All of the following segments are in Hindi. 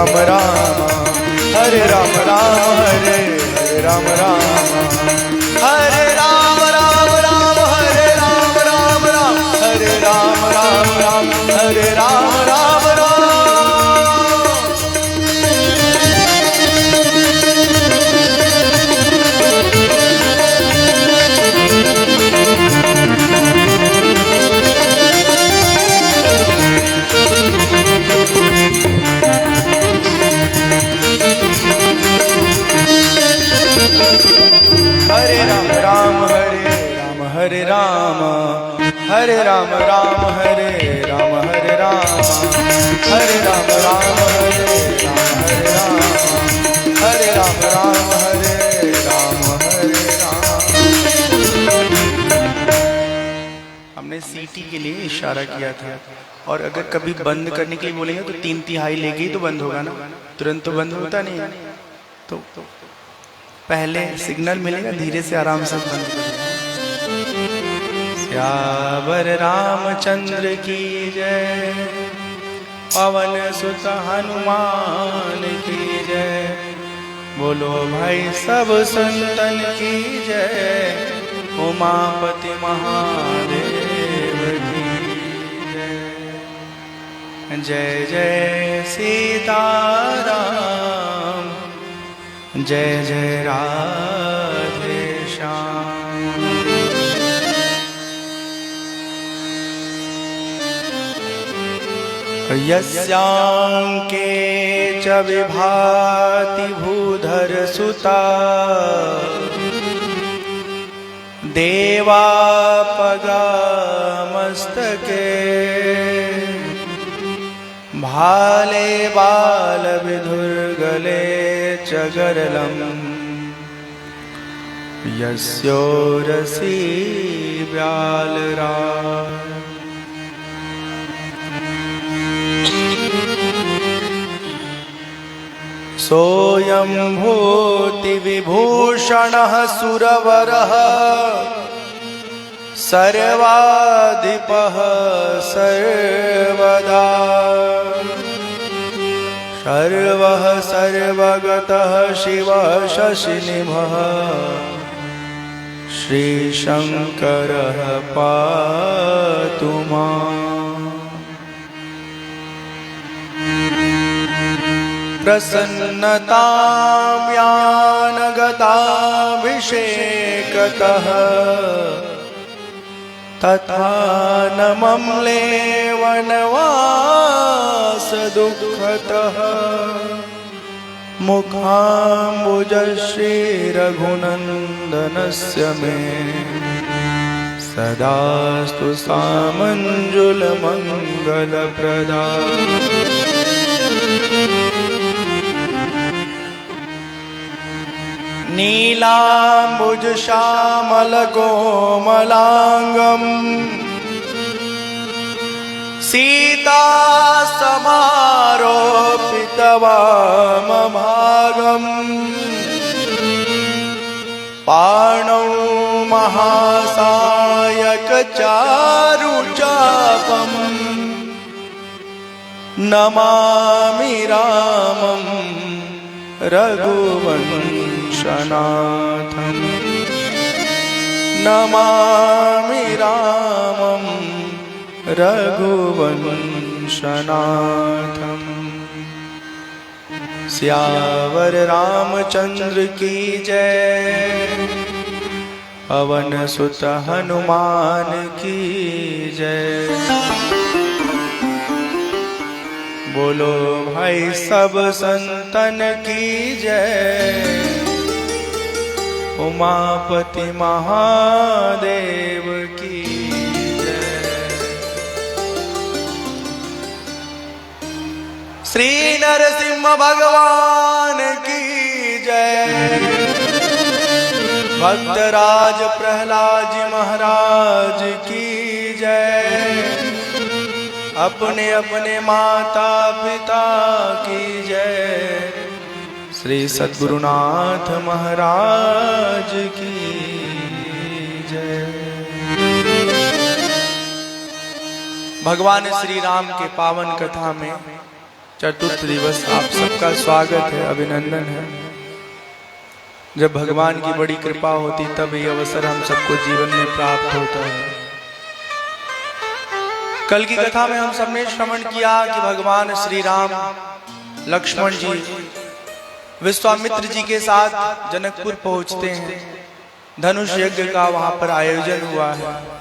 राम राम, हरे राम राम, हरे हरे राम राम, हरे राम राम राम, हरे राम राम राम, हरे राम राम राम, हरे राम राम राम। हरे राम राम, हरे राम, हरे राम, हरे राम राम, हरे राम, हरे राम, हरे राम राम, हरे राम, हरे राम, हरे राम राम, हरे राम, हरे राम। हमने सीटी के लिए इशारा किया था, और अगर कभी बंद करने के लिए बोलेंगे तो 3/3 लेके ही तो बंद होगा ना, तुरंत तो बंद होता नहीं है। तो पहले सिग्नल मिलेगा, धीरे से आराम से बंद करेगा। सियावर रामचंद्र की जय, पवन सुत हनुमान की जय, बोलो भाई सब संतन की जय, उमापति महादेव की जय। जय जय सीताराम, जय जय राधे श्याम। यस्यांके च विभाति भूधर सुता, देवापगा मस्तके, भाले बाल विधुर्गले च गरलम्, यस्योरसी व्यालराय। सोऽयं भूति विभूषणः सुरवरः, सर्वाधिपः सर्वदा, सर्वः सर्वगतः शिवः शशिनिभः, श्रीशङ्करः पातु माम्। प्रसन्नतां यानगताभिषेकतः, तथा न मम्ले वनवास दुःखतः, मुखाम्बुजश्री रघुनन्दनस्य मे, सदास्तु सामञ्जुलमङ्गलप्रदा। नीलाम्बुज श्यामल कोमलांगम, सीता समारोपित वामभागम, पाणौ महासायक चारुचापम, नमामि रामं रघुवंशनाथं, नमामि रामं रघुवंशनाथं। सियावर रामचंद्र की जय, पवन सुत हनुमान की जय। बोलो भाई सब संतन की जय, उमापति महादेव की जय। श्री नरसिंह भगवान की जय, भक्तराज प्रहलाद जी महाराज की जय, अपने अपने माता पिता की जय, श्री सद्गुरुनाथ महाराज की जय। भगवान श्री राम के पावन कथा में चतुर्थ दिवस आप सबका स्वागत है, अभिनंदन है। जब भगवान की बड़ी कृपा होती तब ये अवसर हम सबको जीवन में प्राप्त होता है। कल की कथा में हम सबने श्रवण किया कि भगवान श्री राम लक्ष्मण जी विश्वामित्र जी के साथ जनकपुर पहुंचते हैं। धनुष यज्ञ का वहां पर आयोजन हुआ है।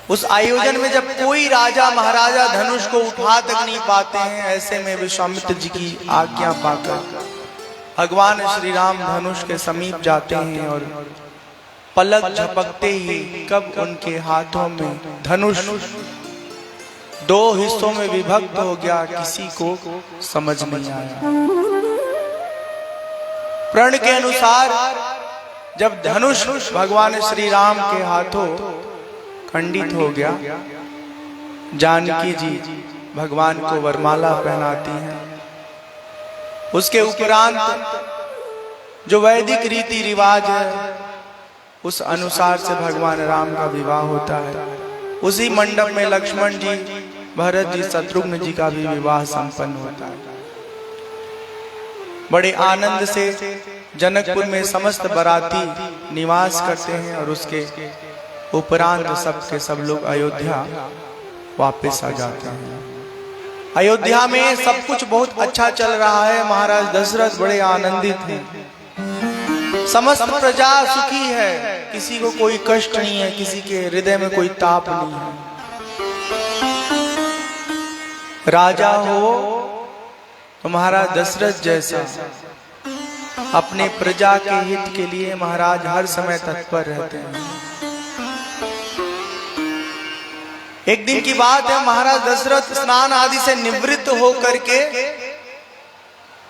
उस आयोजन में जब कोई राजा महाराजा धनुष को उठा तक नहीं पाते हैं, ऐसे में विश्वामित्र जी की आज्ञा पाकर भगवान श्री राम धनुष के समीप जाते हैं और पलक झपकते ही कब उनके हाथों में धनुष दो हिस्सों में विभक्त हो गया, किसी को समझ नहीं आया। प्रण के अनुसार जब धनुष भगवान श्री राम के हाथों खंडित हो गया, जानकी जी भगवान को वरमाला पहनाती हैं। उसके उपरांत जो वैदिक रीति रिवाज है उस अनुसार से भगवान राम का विवाह होता है। उसी मंडप में लक्ष्मण जी, भरत जी, शत्रुघ्न जी का भी विवाह संपन्न होता है। बड़े आनंद से जनकपुर में समस्त बाराती निवास करते हैं और उसके उपरांत सब के सब लोग अयोध्या वापस आ जाते हैं। अयोध्या में सब कुछ बहुत अच्छा चल रहा है। महाराज दशरथ बड़े आनंदित हैं। समस्त प्रजा सुखी है, किसी को कोई कष्ट नहीं है, किसी के हृदय में कोई ताप नहीं है। राजा हो तो महाराज दशरथ जैसा अपने प्रजा के हित के लिए महाराज हर समय तत्पर रहते हैं। एक दिन की बात है, महाराज दशरथ स्नान आदि से निवृत्त होकर के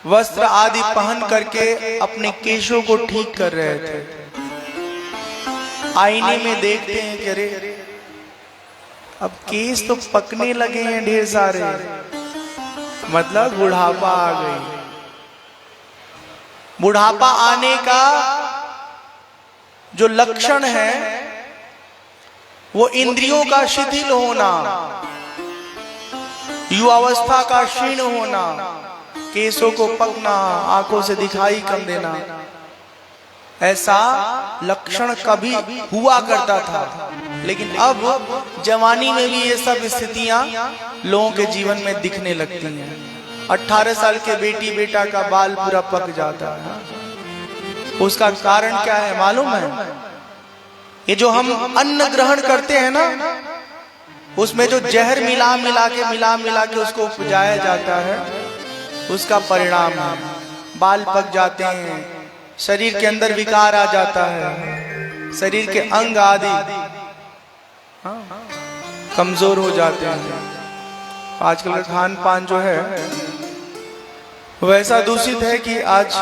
वस्त्र आदि पहन करके अपने केशों को ठीक कर रहे थे। आईने में देखते हैं कि अरे अब केस तो पकने लगे हैं ढेर सारे, मतलब बुढ़ापा आ गई। बुढ़ापा आने का जो लक्षण है वो इंद्रियों का शिथिल होना, युवावस्था का क्षीण होना, केसों को पकना, आंखों से दिखाई कम देना, ऐसा लक्षण कभी हुआ करता था। लेकिन अब जवानी में भी ये सब स्थितियां लोगों के जीवन में दिखने लगती हैं। 18 साल के बेटी बेटा का बाल पूरा पक जाता है। उसका कारण क्या है मालूम है? ये जो हम अन्न ग्रहण करते हैं ना, उसमें जो जहर मिला मिला के उसको उपजाया जाता है, उसका परिणाम है बाल पक जाते हैं, शरीर के अंदर विकार आ जाता है, शरीर के अंग आदि कमजोर हो जाते हैं। आजकल का खान पान जो है वैसा दूषित है कि आज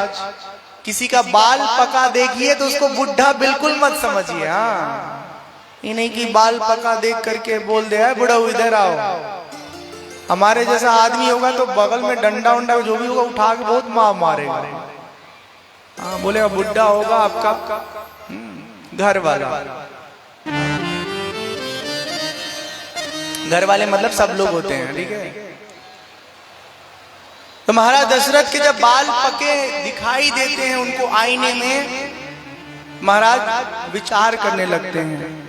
किसी का बाल पका देखिए तो उसको बुढ़ा बिल्कुल मत समझिए। ये नहीं कि बाल पका देख करके बोल दे बुढ़ा इधर आओ। हमारे जैसा आदमी होगा तो बगल में डंडा उंडा जो भी होगा उठा के बहुत मार मारेगा। बोलेगा बुढ़ा होगा आपका घर वाले मतलब सब लोग होते हैं, ठीक है। तो महाराज दशरथ के जब बाल पके दिखाई देते हैं उनको आईने में, महाराज विचार करने लगते हैं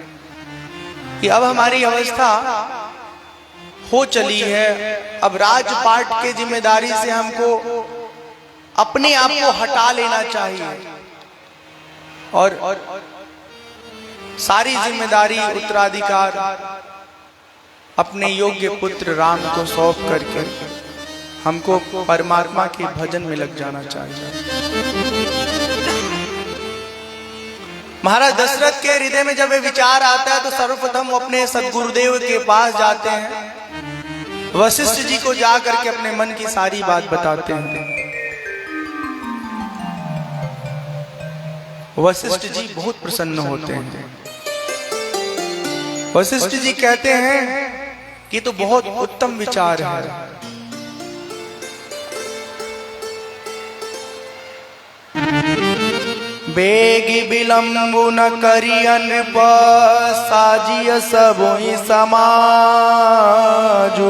कि अब हमारी अवस्था हो चली है, अब राजपाट के जिम्मेदारी से हमको अपने आप को हटा लेना चाहिए और सारी जिम्मेदारी उत्तराधिकार अपने योग्य पुत्र राम को सौंप करके हमको परमात्मा के भजन में लग जाना चाहिए। महाराज दशरथ के हृदय में जब ये विचार आता है तो सर्वप्रथम वो अपने सद्गुरुदेव के पास जाते हैं। वशिष्ठ जी को जा करके अपने मन की सारी बात बताते हैं। वशिष्ठ जी बहुत प्रसन्न होते हैं। वशिष्ठ जी कहते हैं कि तो बहुत उत्तम विचार है। बेगी विलंबु न करियन साजिय सबोई समाजु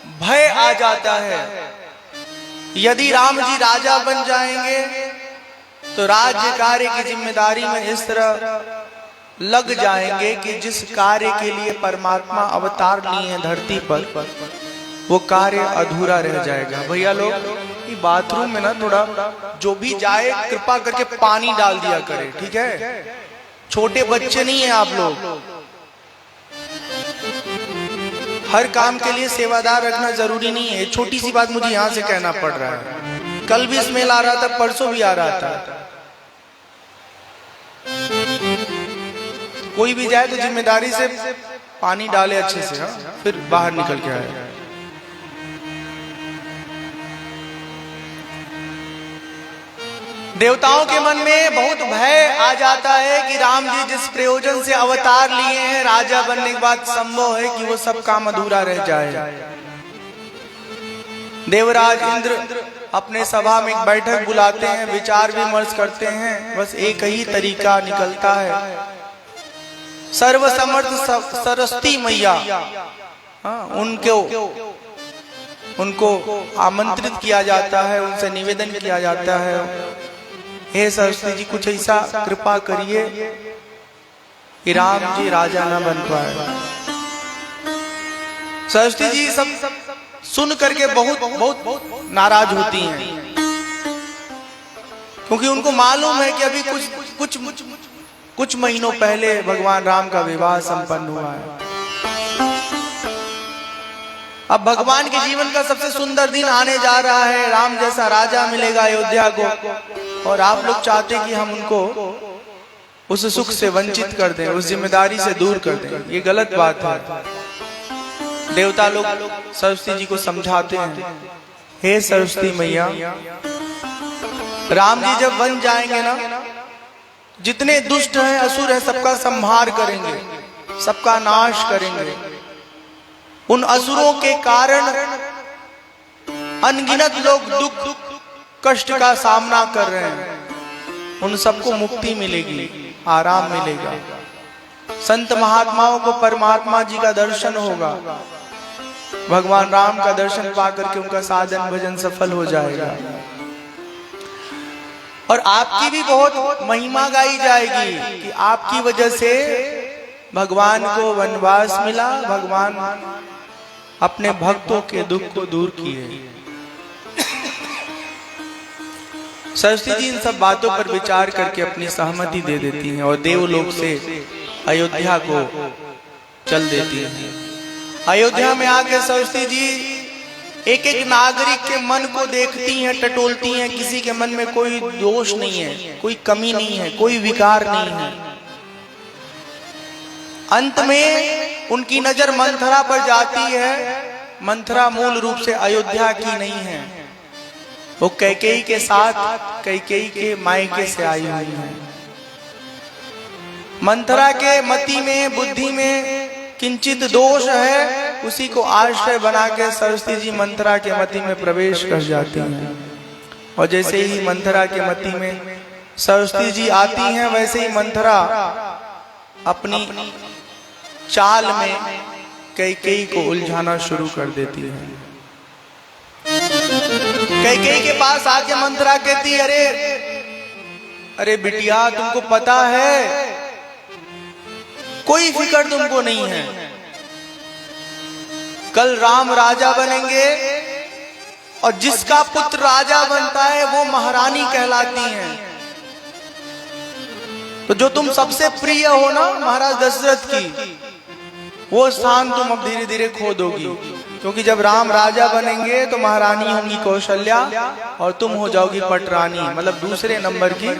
भय आ जाता है। यदि राम जी राजा बन जाएंगे तो राज्य कार्य की जिम्मेदारी में इस तरह लग जाएंगे कि जिस कार्य के लिए परमात्मा अवतार लिए हैं धरती पर, वो कार्य अधूरा रह जाएगा। भैया लोग, बाथरूम में ना थोड़ा जो भी जाए कृपा करके पानी डाल दिया करे, ठीक है? छोटे बच्चे नहीं है आप लोग। हर काम के लिए सेवादार रखना जरूरी नहीं है। छोटी सी बात मुझे यहां से कहना पड़ रहा है। कल भी स्मेल आ रहा था, परसों भी आ रहा था। कोई भी जाए तो जिम्मेदारी से पानी डाले अच्छे से, फिर बाहर निकल के आए। देवताओं के मन में बहुत भय आ जाता है कि राम जी जिस प्रयोजन से अवतार लिए हैं, राजा बनने के बाद संभव है कि वो सब काम अधूरा रह जाए। देवराज इंद्र अपने सभा में एक बैठक बुलाते हैं, विचार विमर्श करते हैं। बस एक ही तरीका निकलता है, सर्वसमर्थ सरस्वती मैया, उनको आमंत्रित किया जाता है, उनसे निवेदन किया जाता है, हे सरस्वती जी कुछ ऐसा कृपा करिए कि राम जी राजा ना बन पाए। सरस्वती जी सब सुन करके बहुत नाराज होती हैं, क्योंकि उनको मालूम है कि अभी कुछ महीनों पहले भगवान राम का विवाह संपन्न हुआ है। अब भगवान के जीवन का सबसे सुंदर दिन आने जा रहा है, राम जैसा राजा मिलेगा अयोध्या को, और आप लोग चाहते कि हम उनको उस सुख से वंचित कर दें, उस जिम्मेदारी से दूर कर दें। ये गलत बात है। देवता लोग सरस्वती जी को समझाते हैं, हे सरस्वती मैया, राम जी जब बन जाएंगे ना, जितने दुष्ट हैं, असुर हैं, सबका संहार करेंगे, सबका नाश करेंगे। उन असुरों के कारण अनगिनत लोग दुख कष्ट का सामना कर रहे हैं, उन सबको मुक्ति मिलेगी, आराम मिलेगा। संत महात्माओं को परमात्मा जी का दर्शन होगा, भगवान राम का दर्शन पाकर के उनका साधन भजन सफल हो जाएगा, और आपकी भी बहुत महिमा गाई जाएगी कि आपकी वजह से भगवान को वनवास मिला, भगवान अपने भक्तों के दुख को दूर किए। सरस्वती जी इन सब बातों पर विचार करके अपनी सहमति दे देती हैं और देवलोक से अयोध्या को चल देती हैं। अयोध्या में आके सरस्वती जी एक एक नागरिक के मन को देखती हैं, टटोलती हैं। किसी के मन में कोई दोष नहीं है, कोई कमी नहीं है, कोई विकार नहीं है। अंत में उनकी नजर मंथरा पर जाती है। मंथरा मूल रूप से अयोध्या की नहीं है, वो कैकेयी के साथ, कैकेयी के मायके से आई हुई है। मंथरा के मति में, बुद्धि में किंचित दोष है, उसी को आश्रय बना के सरस्वती जी मंथरा के मति में प्रवेश कर जाती हैं। और जैसे ही मंथरा के मति में सरस्वती जी आती हैं, वैसे ही मंथरा अपनी चाल में कैकेयी को उलझाना शुरू कर देती है। कैकेयी के पास आके मंथरा कहती, अरे बिटिया, तुमको पता है कोई फिक्र तुमको नहीं है, कल राम राजा बनेंगे और जिसका पुत्र राजा बनता है वो महारानी कहलाती है। तो जो तुम सबसे प्रिय हो ना महाराज दशरथ की, वो स्थान तुम अब धीरे धीरे खो दोगी, क्योंकि जब राम राजा बनेंगे तो महारानी होंगी कौशल्या और तुम हो जाओगी पटरानी, मतलब दूसरे नंबर की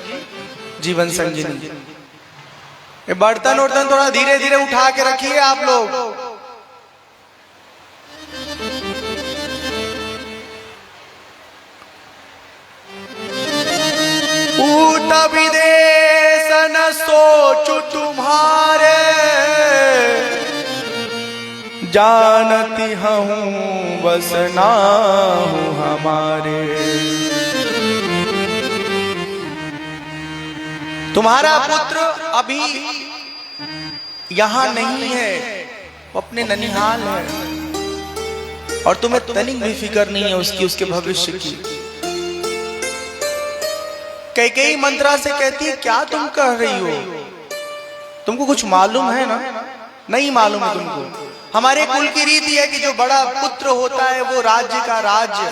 जीवन संगिनी। ये बर्तन उर्तन थोड़ा धीरे धीरे उठा के रखिए आप लोग। ऊट विदेश न सोचु तुम्हारे, जानती हूँ बसना हूँ हमारे। तुम्हारा पुत्र अभी यहाँ नहीं है, वो अपने ननिहाल है। और तुम्हें तनिक भी फिक्र नहीं है उसके भविष्य की। कैकेयी मंत्रा से कहती है क्या तुम कह रही हो, तुमको कुछ मालूम है ना? नहीं मालूम है तुमको। हमारे कुल की रीति है कि जो बड़ा पुत्र होता है वो राज्य का राज्य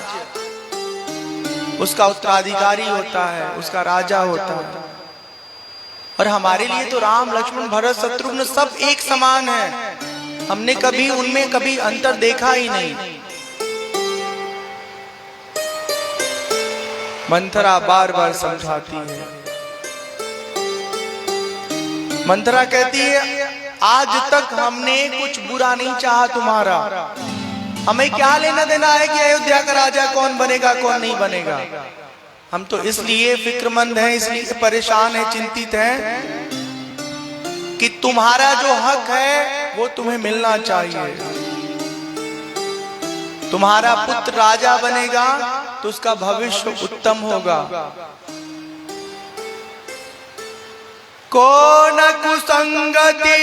उसका उत्तराधिकारी होता है, उसका राजा होता है। और हमारे लिए तो राम लक्ष्मण भरत शत्रुघ्न सब एक समान है, हमने कभी उनमें कभी अंतर देखा ही नहीं। मंथरा बार बार समझाती है। मंथरा कहती है आज तक हमने कुछ बुरा नहीं चाहा तुम्हारा, हमें क्या लेना देना है कि अयोध्या का राजा कौन बनेगा कौन नहीं बनेगा। हम तो इसलिए फिक्रमंद हैं, इसलिए परेशान हैं, चिंतित हैं कि तुम्हारा जो हक है वो तुम्हें मिलना चाहिए। तुम्हारा पुत्र राजा बनेगा तो उसका भविष्य उत्तम होगा। कौन कुसंगति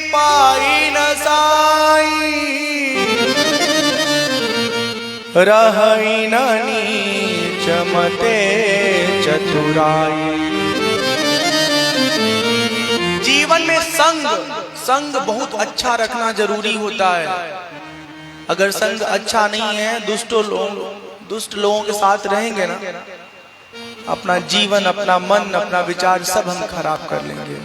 पाई न साई, रही न नीच मते चतुराई। जीवन में संग बहुत अच्छा रखना जरूरी होता है। अगर संग अच्छा नहीं है, दुष्ट लोगों के साथ रहेंगे ना, अपना जीवन, अपना मन, अपना विचार सब हम खराब कर लेंगे।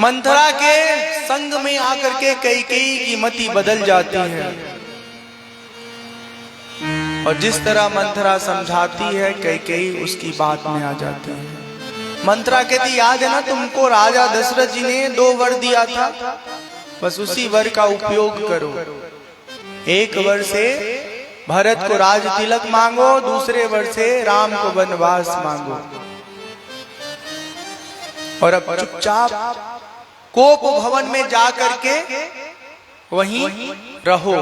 मंथरा के संग में आकर के कैकेयी की मति बदल जाती है और जिस तरह मंथरा समझाती है कैकेयी उसकी बात में आ जाती है। मंथरा कहती याद है ना तुमको राजा दशरथ जी ने 2 वर दिया था, बस उसी वर का उपयोग करो। एक वर से भरत को राज तिलक मांगो, दूसरे वर से राम को वनवास मांगो। और अब चुपचाप कोप भवन में जा करके वहीं रहो।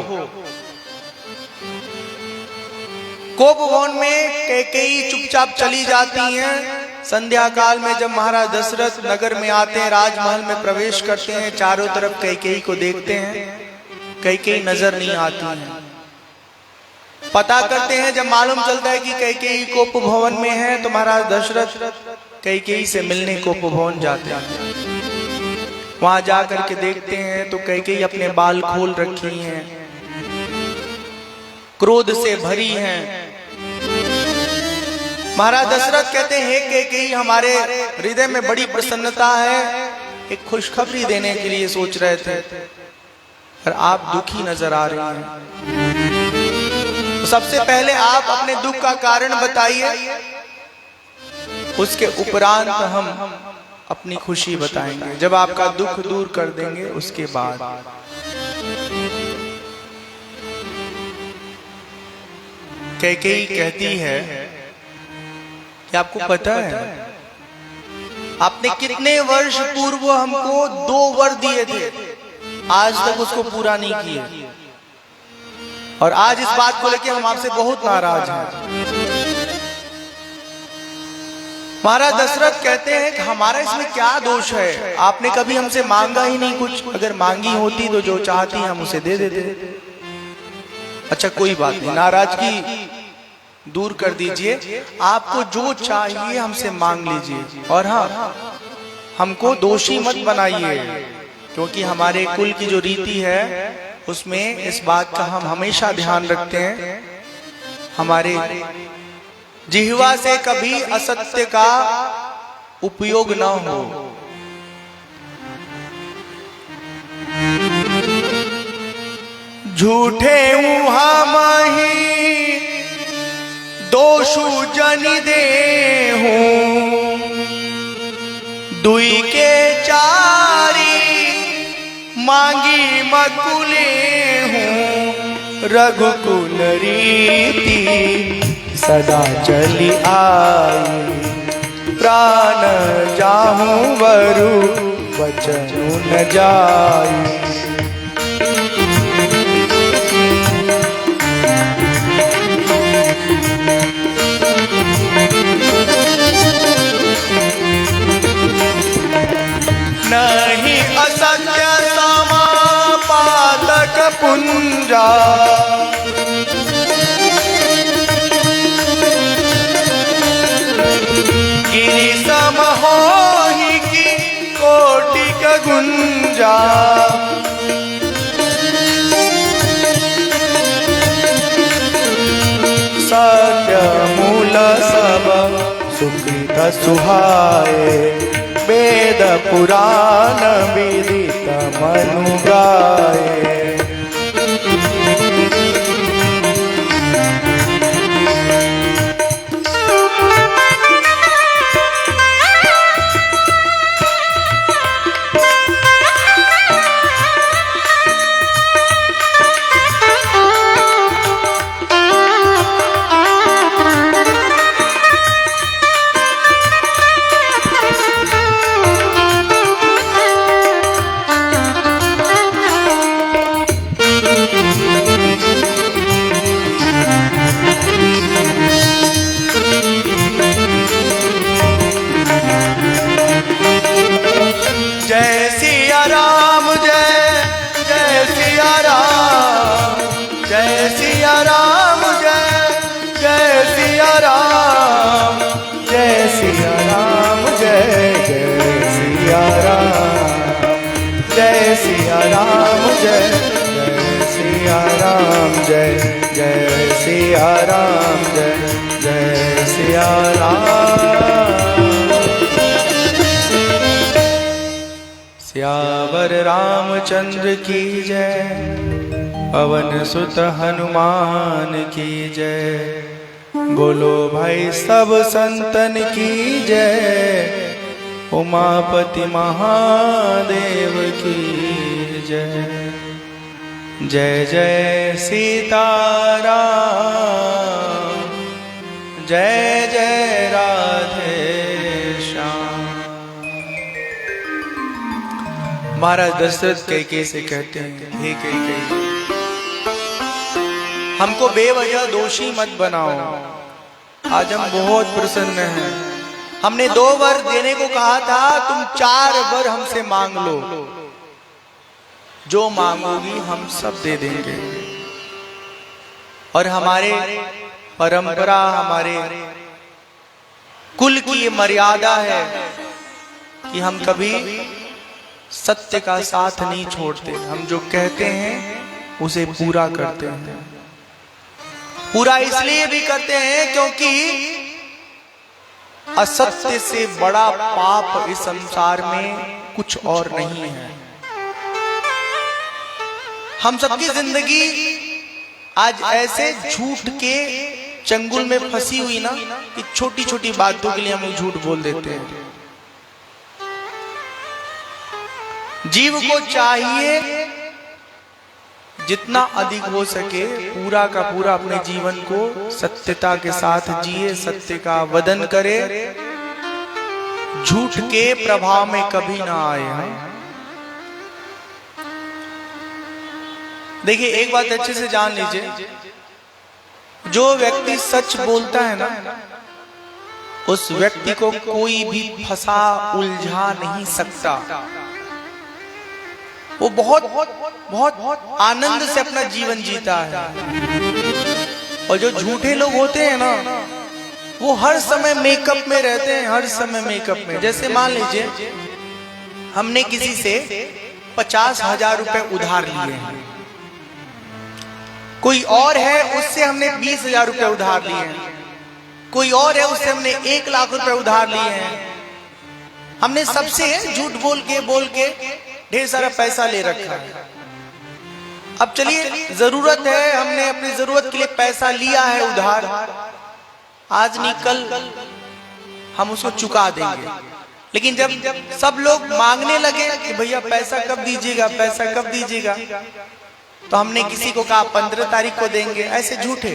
कोप भवन में कैकेयी चुपचाप चली जाती हैं। संध्या काल में जब महाराज दशरथ नगर में आते हैं, राजमहल में प्रवेश करते हैं, चारों तरफ कैकेयी को देखते हैं, कैकेयी नजर नहीं आती है। पता करते हैं, जब मालूम चलता है कि कैकेयी कोप भवन में है तो महाराज दशरथ कैकेयी से मिलने कोप भवन जाते हैं। वहां जाकर के देखते हैं तो कैकेयी अपने बाल खोल रखी हैं, क्रोध से भरी हैं। महाराज दशरथ कहते हैं हे कैकेयी, हमारे हृदय में बड़ी प्रसन्नता है, एक खुशखबरी देने के लिए सोच रहे थे पर आप दुखी नजर आ रही हैं। तो सबसे पहले आप अपने दुख का कारण बताइए, उसके उपरांत हम अपनी खुशी बताएंगे। जब आपका दुख दूर कर देंगे उसके बाद। कैकेयी कहती है कि आपको पता है आपने कितने वर्ष पूर्व हमको 2 वर दिए थे, आज तक उसको पूरा नहीं किया और आज इस बात को लेकर हम आपसे बहुत नाराज हैं। महाराज दशरथ कहते हैं कि हमारा इसमें क्या दोष है, आपने कभी हमसे मांगा ही नहीं कुछ, अगर मांगी होती तो जो चाहती हम उसे दे देते। अच्छा कोई बात नहीं, नाराजगी दूर कर दीजिए, आपको जो चाहिए हमसे मांग लीजिए और हाँ हमको दोषी मत बनाइए, क्योंकि हमारे कुल की जो रीति है उसमें इस बात का हम हमेशा ध्यान रखते हैं, हमारे जिह्वा से कभी असत्य का उपयोग न हो। झूठे मही दोषु जन देहु, दुई के चारी मांगी मकुले हूँ। रघुकुल रीति सदा चली आई, प्राण जाहूं वरु वचनु न जाई। नहीं असत्य समा पातक पुंजा। गिरि सम होहि की कोटिक गुंजा। सत्य मूल सब सुकृत सुहाए। वेद पुराण विदित मनु गाए। जय सिया राम जय जय सिया राम। जय सिया राम जय जय सिया राम। जय सिया राम जय जय सिया राम। जय सिया राम जय जय सिया राम। जय जय सिया राम जय जय सिया राम। सियावर रामचंद्र की जय। पवन सुत हनुमान की जय। बोलो भाई सब संतन की जय। उमापति महादेव की जय। जय जय सीताराम। जय जय राधे श्याम। महाराज दशरथ कैकेयी से कहते हैं, हे कैकेयी हमको बेवजह दोषी मत बनाओ। आज हम बहुत प्रसन्न हैं। हमने 2 वर देने को कहा था, तुम 4 वर हमसे मांग लो। जो मांगोगी हम सब दे देंगे। और हमारे परंपरा, हमारे कुल की ये मर्यादा है कि हम कभी सत्य का साथ नहीं छोड़ते। हम जो कहते हैं उसे पूरा करते हैं। पूरा इसलिए भी करते हैं क्योंकि असत्य से बड़ा पाप इस संसार में कुछ और नहीं है। हम सबकी जिंदगी आज ऐसे झूठ के चंगुल में फंसी हुई ना कि छोटी छोटी बातों के लिए हम झूठ बोल देते हैं। जीव को चाहिए जितना अधिक हो सके पूरा का पूरा अपने जीवन को सत्यता के साथ जिए, सत्य का वदन करे, झूठ के प्रभाव में कभी ना आए। देखिए एक बात अच्छे से जान लीजिए, जो व्यक्ति सच बोलता है ना उस व्यक्ति को कोई भी फंसा उलझा नहीं सकता। वो बहुत बहुत आनंद से अपना जीवन जीता है। और जो झूठे लोग होते हैं ना वो हर समय मेकअप में रहते हैं, हर समय मेकअप में। जैसे मान लीजिए हमने किसी से 50,000 रुपए उधार लिए हैं, कोई और है उससे हमने 20,000 रुपए उधार लिए हैं, कोई और है उससे हमने 1 लाख रुपए उधार लिए हैं। हमने सबसे झूठ बोल के ढेर सारा पैसा ले रखा है। अब चलिए जरूरत है, हमने अपनी जरूरत के लिए पैसा लिया है उधार, आज नहीं कल हम उसको चुका देंगे। लेकिन जब सब लोग मांगने लगे कि भैया पैसा कब दीजिएगा, पैसा कब दीजिएगा, तो हमने किसी को कहा 15 तारीख को देंगे, ऐसे झूठे।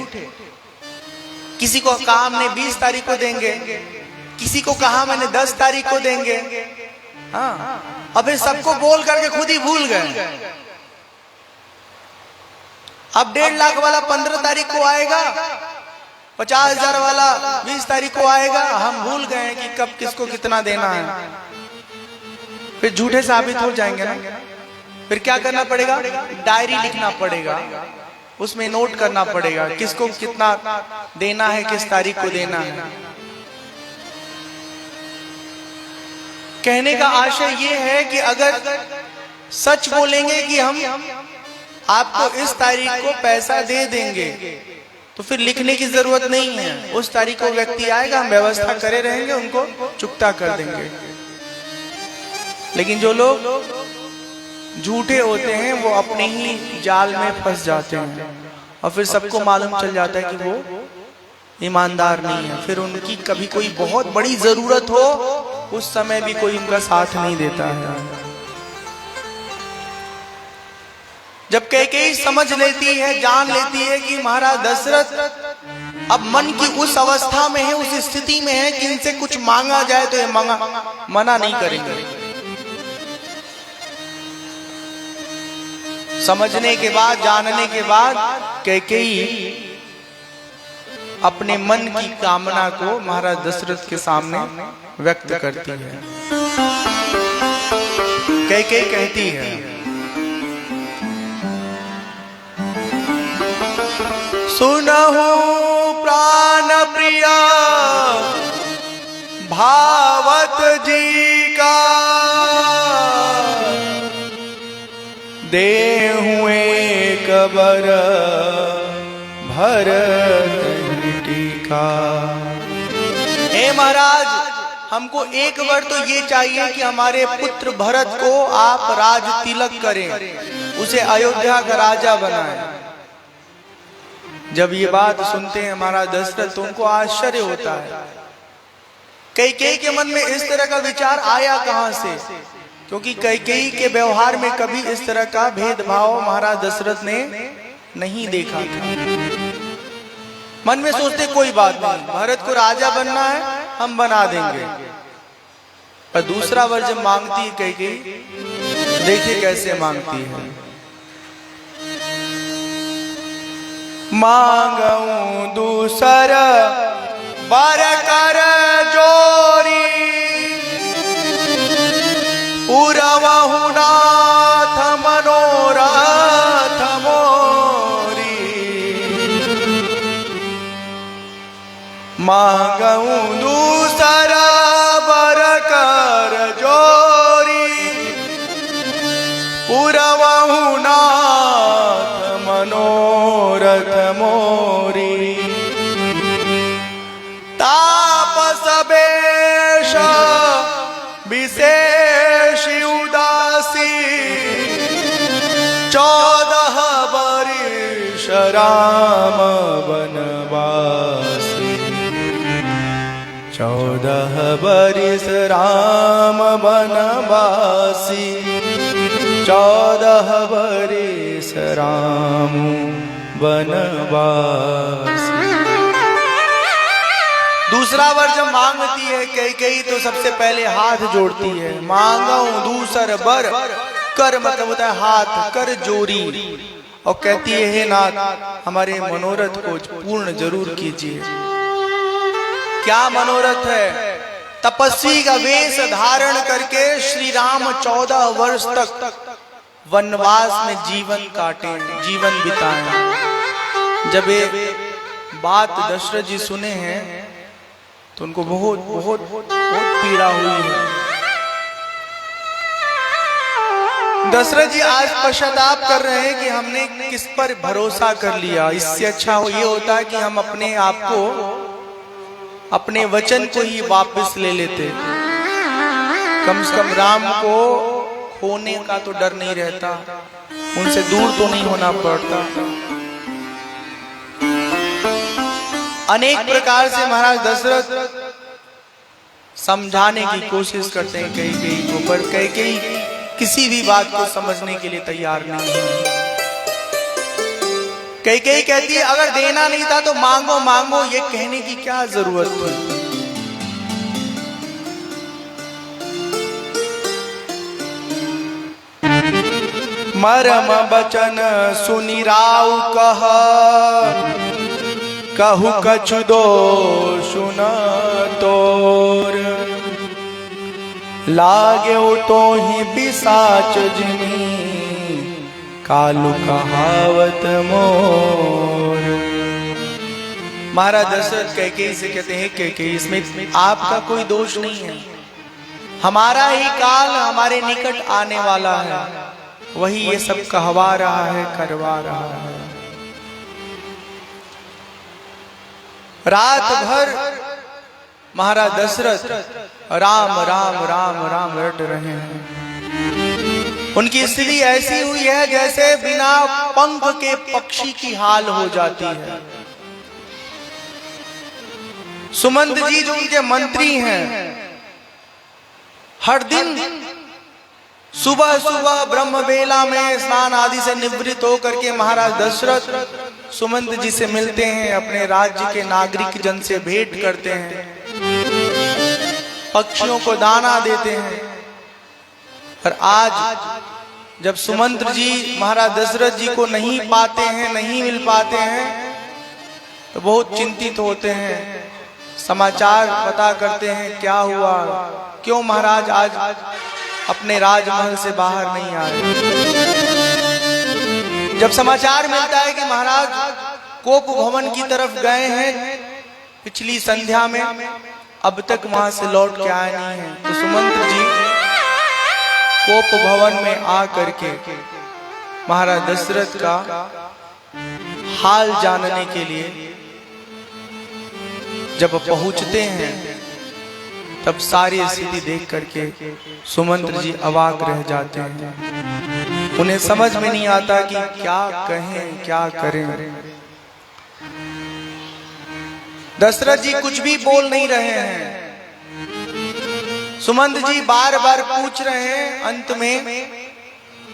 किसी को कहा हमने 20 तारीख को देंगे, किसी को कहा मैंने 10 तारीख को देंगे। हाँ, अबे सबको बोल करके खुद ही भूल गए। अब 1.5 लाख वाला 15 तारीख को आएगा, 50,000 वाला 20 तारीख को आएगा। हम भूल गए कि कब किसको कितना देना है, फिर झूठे साबित हो जाएंगे ना। फिर क्या करना पड़ेगा? डायरी लिखना पड़ेगा, उसमें नोट करना पड़ेगा किसको कितना देना है, किस तारीख को देना है। कहने का आशय ये है कि अगर सच बोलेंगे कि हम आपको इस तारीख को पैसा दे देंगे तो फिर लिखने की जरूरत नहीं है। उस तारीख को व्यक्ति आएगा, हम व्यवस्था करे रहेंगे, उनको चुकता कर देंगे। लेकिन जो लोग झूठे होते हैं वो अपने ही जाल में फंस जाते हैं और फिर सबको मालूम चल जाता है कि वो ईमानदार नहीं है। फिर उनकी कभी कोई बहुत बड़ी जरूरत हो उस समय भी कोई उनका साथ नहीं देता है। जब कैकेयी समझ लेती है, जान लेती है कि महाराज दशरथ अब मन की उस अवस्था में है, उस स्थिति में है कि इनसे कुछ मांगा जाए तो ये मना नहीं करेंगे। समझने के बाद, जानने के बाद कैकेयी अपने मन की कामना को महाराज दशरथ के सामने व्यक्त करती है। कैकेयी कहती है, सुनहु प्राण प्रिया भावत जी का, देहु एक बर भरत टीका। हे महाराज, हमको एक बार तो ये चाहिए कि हमारे पुत्र भरत को आप राज तिलक करें, उसे अयोध्या का राजा बनाएं। जब ये बात सुनते हैं महाराज दशरथ तो उनको आश्चर्य होता है। कैकेयी के मन में इस तरह का विचार आया कहां से? क्योंकि कैकेयी के व्यवहार में कभी इस तरह का भेदभाव महाराज दशरथ ने नहीं देखा था। मन में सोचते कोई बात नहीं, भरत को राजा बनना है, हम बना देंगे। पर दूसरा वर जब मांगती है कैकेयी, देखिए कैसे मांगती है। मांगऊं दूसर वर कर जोरी, उरवहु नाथ मनोरथ मोरी। मांगऊं दूसर वर कर जोरी, उरवहु नाथ मनोरथ मोरी। तापस बेश विशेष उदासी, 14 वर्ष राम वनवासी। 14 वर्ष राम वनवासी, 14 वर्ष राम वनवासी। दूसरा वर जब मांगती है कैकेयी तो सबसे पहले हाथ जोड़ती है। मांगऊं दूसर वर कर, मतलब होता है हाथ, कर जोरी, और कहती है हे नाथ हमारे मनोरथ को पूर्ण जरूर कीजिए। क्या मनोरथ है? तपस्वी का वेश धारण करके श्री राम 14 वर्ष तक वनवास में जीवन काटे, जीवन बिताए। जब ये बात दशरथ जी सुने हैं तो उनको बहुत बहुत बहुत पीड़ा हुई है। दशरथ जी आज पश्चाताप कर रहे हैं कि हमने किस पर भरोसा कर लिया। इससे अच्छा ये होता है कि हम अपने आप को, अपने वचन को ही वापस ले लेते। कम से कम राम को खोने का तो डर नहीं रहता, उनसे दूर तो नहीं होना पड़ता। अनेक प्रकार से महाराज दशरथ समझाने की कोशिश करते हैं कैकेयी को, पर कैकेयी किसी भी बात को समझने के लिए तैयार नहीं है। कैकेयी कहती है अगर देना नहीं था तो मांगो मांगो, ये कहने की क्या जरूरत थी। मरम बचन सुनि राउ कह, कहु कछु दोषु न तोर। लागे तो ही पिशाच जिमी कालू कहावत मोर। महाराज दशरथ कैकेयी से कहते हैं कैकेयी इसमें आपका कोई दोष नहीं है, हमारा ही काल हमारे निकट आने वाला है, वही ये सब कहवा रहा है, करवा रहा है। रात भर महाराज दशरथ राम राम राम राम रट रहे हैं। उनकी स्थिति ऐसी हुई है जैसे बिना पंख के पक्षी की हाल हो जाती है। सुमंत जी जो उनके मंत्री हैं, हर दिन सुबह सुबह ब्रह्म बेला में स्नान आदि से निवृत्त होकर के महाराज दशरथ सुमंत जी से मिलते हैं, अपने राज्य के नागरिक जन से भेंट करते हैं, पक्षियों को दाना देते हैं। और आज जब सुमंत जी महाराज दशरथ जी को नहीं पाते हैं, नहीं मिल पाते हैं, तो बहुत चिंतित होते हैं, समाचार पता करते हैं क्या हुआ, क्यों महाराज आज अपने राजमहल से बाहर नहीं आए। जब समाचार मिलता है कि महाराज कोप भवन की तरफ गए हैं पिछली संध्या में, अब तक वहां से लौट के आए नहीं हैं, तो सुमंत जी कोप भवन में आ करके महाराज दशरथ का हाल जानने के लिए जब पहुंचते हैं, तब सारी स्थिति देख करके सुमंत जी अवाक रह जाते हैं। उन्हें समझ में नहीं आता कि क्या कहें क्या करें। दशरथ जी कुछ भी बोल नहीं रहे हैं। सुमंत जी बार बार पूछ रहे हैं। अंत में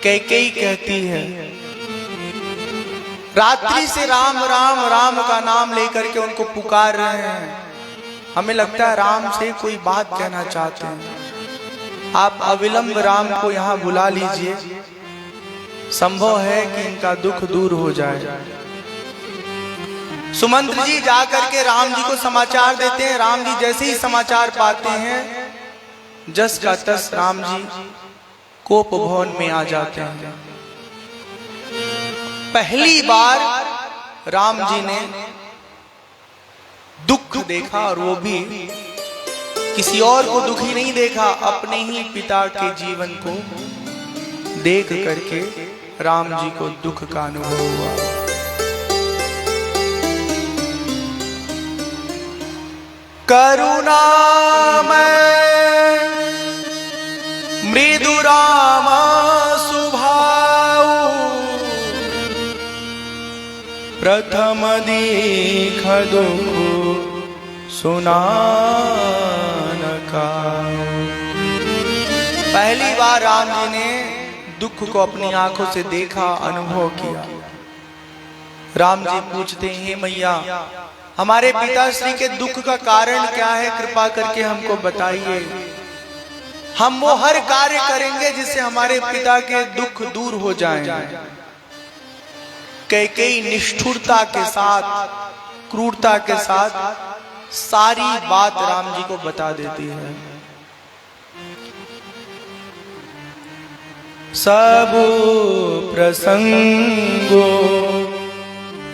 कैकेयी कहती है, रात्रि से राम राम राम का नाम लेकर के उनको पुकार रहे हैं, हमें लगता है राम से कोई बात कहना चाहते हैं, आप अविलंब राम को यहाँ बुला लीजिए, संभव है कि इनका दुख दूर हो जाए। सुमंत जी जाकर के राम जी को समाचार देते हैं। राम जी जैसे ही समाचार पाते हैं, जस का तस राम जी कोप भवन में आ जाते हैं। पहली बार राम जी ने दुख देखा, और वो भी किसी और को दुखी नहीं देखा, अपने ही पिता के जीवन को देख करके राम जी को दुख का अनुभव हुआ। करुणामय मृदु राम सुभाऊ, प्रथम दीख दुख सुना न काऊ। पहली बार राम जी ने दुख को अपनी आंखों से देखा, अनुभव किया। राम जी पूछते हैं, मैया हमारे पिताश्री के दुख का कारण क्या है, कृपा करके हमको बताइए, हम वो हर कार्य करेंगे जिससे हमारे पिता के दुख दूर हो जाएं। कैकेयी निष्ठुरता के साथ, क्रूरता के साथ सारी बात राम जी को बता देती है। सब प्रसंगो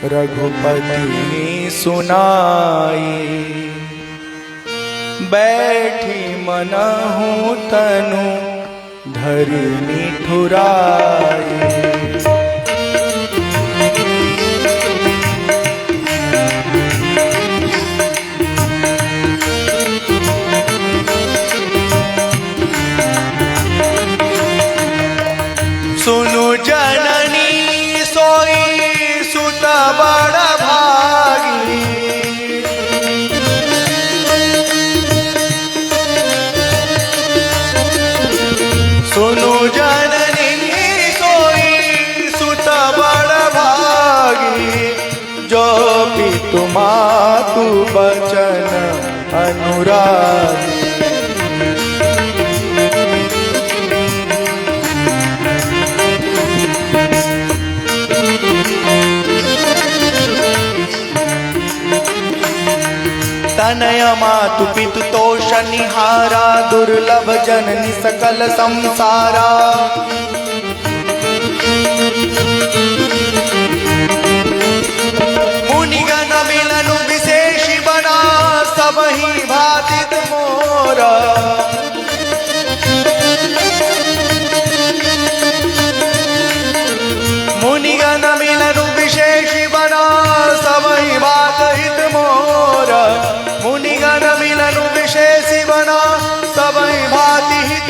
रघुपति सुनाई, बैठी मनहु तनु धरि निठुराई। सुनु जननी सोई सुत बड़ भागी, सुनु जननी सोई सुत बड़ भागी, जो पितु मातु बचन अनुरागी। तनय मातु पितु तोष निहारा, दुर्लभ जननी सकल संसारा।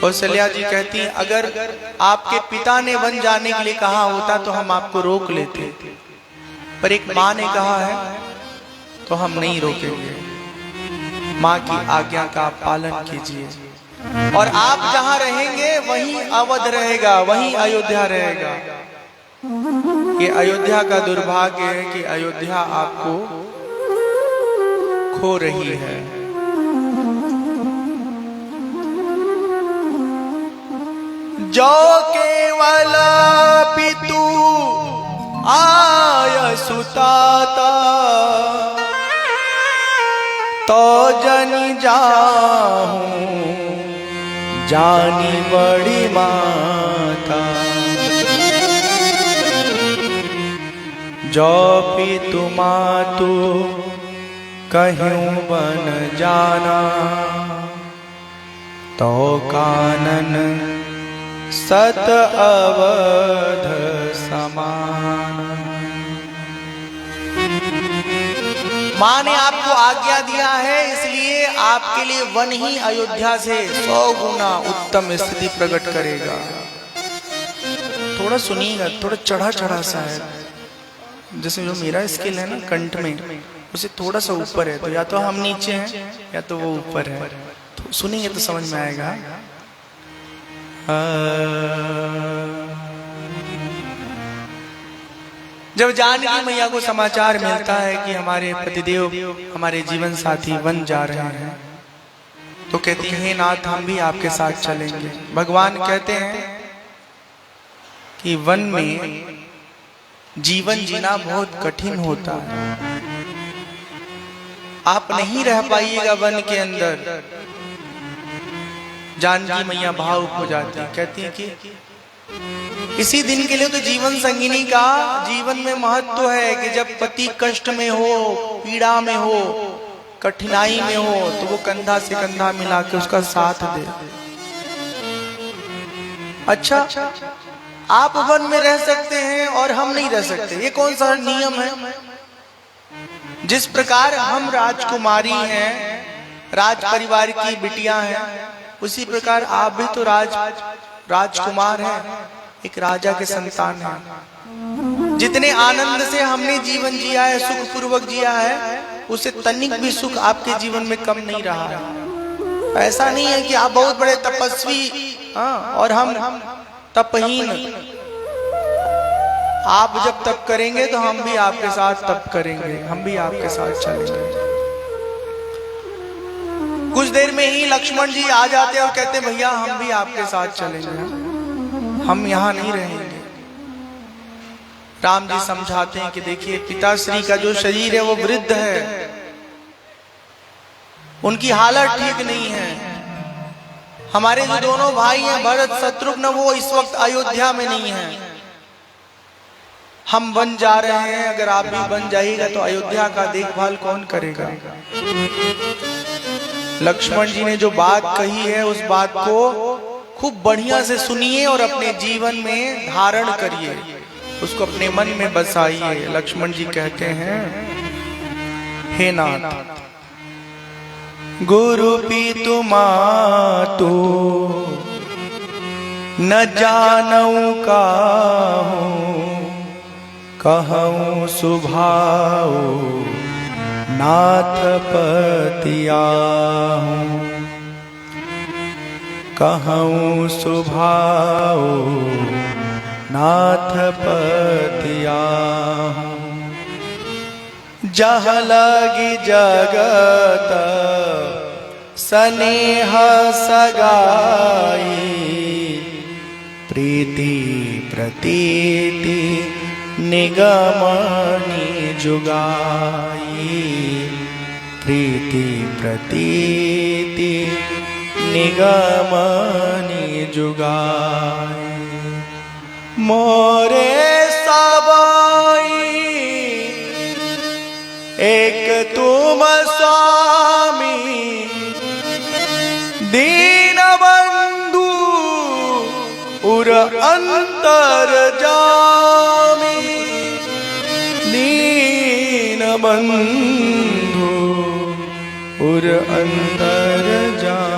कौशल्या जी कहती हैं, अगर आपके पिता ने वन जाने के लिए कहा होता तो हम आपको रोक लेते, पर एक माँ ने कहा है तो हम नहीं रोकेंगे। माँ की आज्ञा का पालन कीजिए, और आप जहां रहेंगे वहीं अवध रहेगा, वहीं अयोध्या रहेगा। ये अयोध्या का दुर्भाग्य है कि अयोध्या आपको खो रही है। जो केवल पितु आय सुताता, तो जनि जाहूं जानी बड़ी माता। जो पितु मातु कहूं बन जाना, तो कानन सत अवध समान। माँ ने आपको आज्ञा दिया है, इसलिए आपके लिए वन ही अयोध्या से 100 गुना उत्तम स्थिति प्रकट करेगा। थोड़ा सुनिएगा, थोड़ा चढ़ा चढ़ा सा है, जैसे जो मेरा स्किल है ना कंठ में, उसे थोड़ा सा ऊपर है, तो या तो हम नीचे हैं या तो वो ऊपर है। तो सुनेंगे तो समझ में आएगा। जब जानकी मैया को समाचार मिलता है कि हमारे पतिदेव, हमारे जीवन साथी वन जा रहे हैं, तो कहती है, नाथ हम भी आपके साथ चलेंगे। भगवान कहते हैं कि वन में जीवन जीना बहुत कठिन होता है, आप नहीं रह पाइएगा वन के अंदर। जानकी मैया भावुक हो जाती है, कहती है कि इसी दिन के लिए तो जीवन संगिनी का जीवन में महत्व है कि जब पति कष्ट में हो, पीड़ा में हो, कठिनाई में हो, तो वो कंधा से कंधा मिला के उसका साथ दे। अच्छा, आप वन में रह सकते हैं और हम नहीं रह सकते, ये कौन सा नियम है? जिस प्रकार हम राजकुमारी हैं, राज परिवार की बिटियां हैं, उसी प्रकार आप भी तो राजकुमार हैं, एक राजा के संतान हैं। जितने आनंद से हमने जीवन जिया है, सुख पूर्वक जिया है, उसे तनिक भी सुख आपके जीवन में कम नहीं रहा है। ऐसा नहीं है कि आप बहुत बड़े तपस्वी और हम तपहीन। आप जब तप करेंगे तो हम भी आपके साथ तप करेंगे, हम भी आपके साथ चलेंगे। कुछ देर में ही लक्ष्मण जी आ जाते हैं और कहते हैं, भैया हम भी आपके साथ चलेंगे, हम यहाँ नहीं रहेंगे। राम जी समझाते हैं कि देखिए, पिताश्री का जो शरीर है वो वृद्ध है, उनकी हालत ठीक नहीं है। हमारे जो दोनों भाई हैं भरत शत्रुघ्न, वो इस वक्त अयोध्या में नहीं है। हम वन जा रहे हैं, अगर आप भी वन जाइएगा तो अयोध्या का देखभाल कौन करेगा? लक्ष्मण जी ने जो बात कही है, उस बात को खूब बढ़िया से सुनिए और अपने जीवन में धारण करिए, उसको अपने मन में बसाइए। लक्ष्मण जी कहते हैं, हे नाथ, गुरु पितु मातु न जानऊ काहू, कहूँ सुभाऊ नाथ पतियाहूँ। कहूँ सुभाऊ नाथ पतियाहूँ। जह लगी जगत स्नेह सगाई, प्रीति प्रतीति निगमनी जुगाई। प्रीति प्रतीति निगमनी जुगाई। मोरे सबाई एक तुम स्वामी, दीन बंधु उर अंतर जामी। दीन बंधु उर अंतर जामी।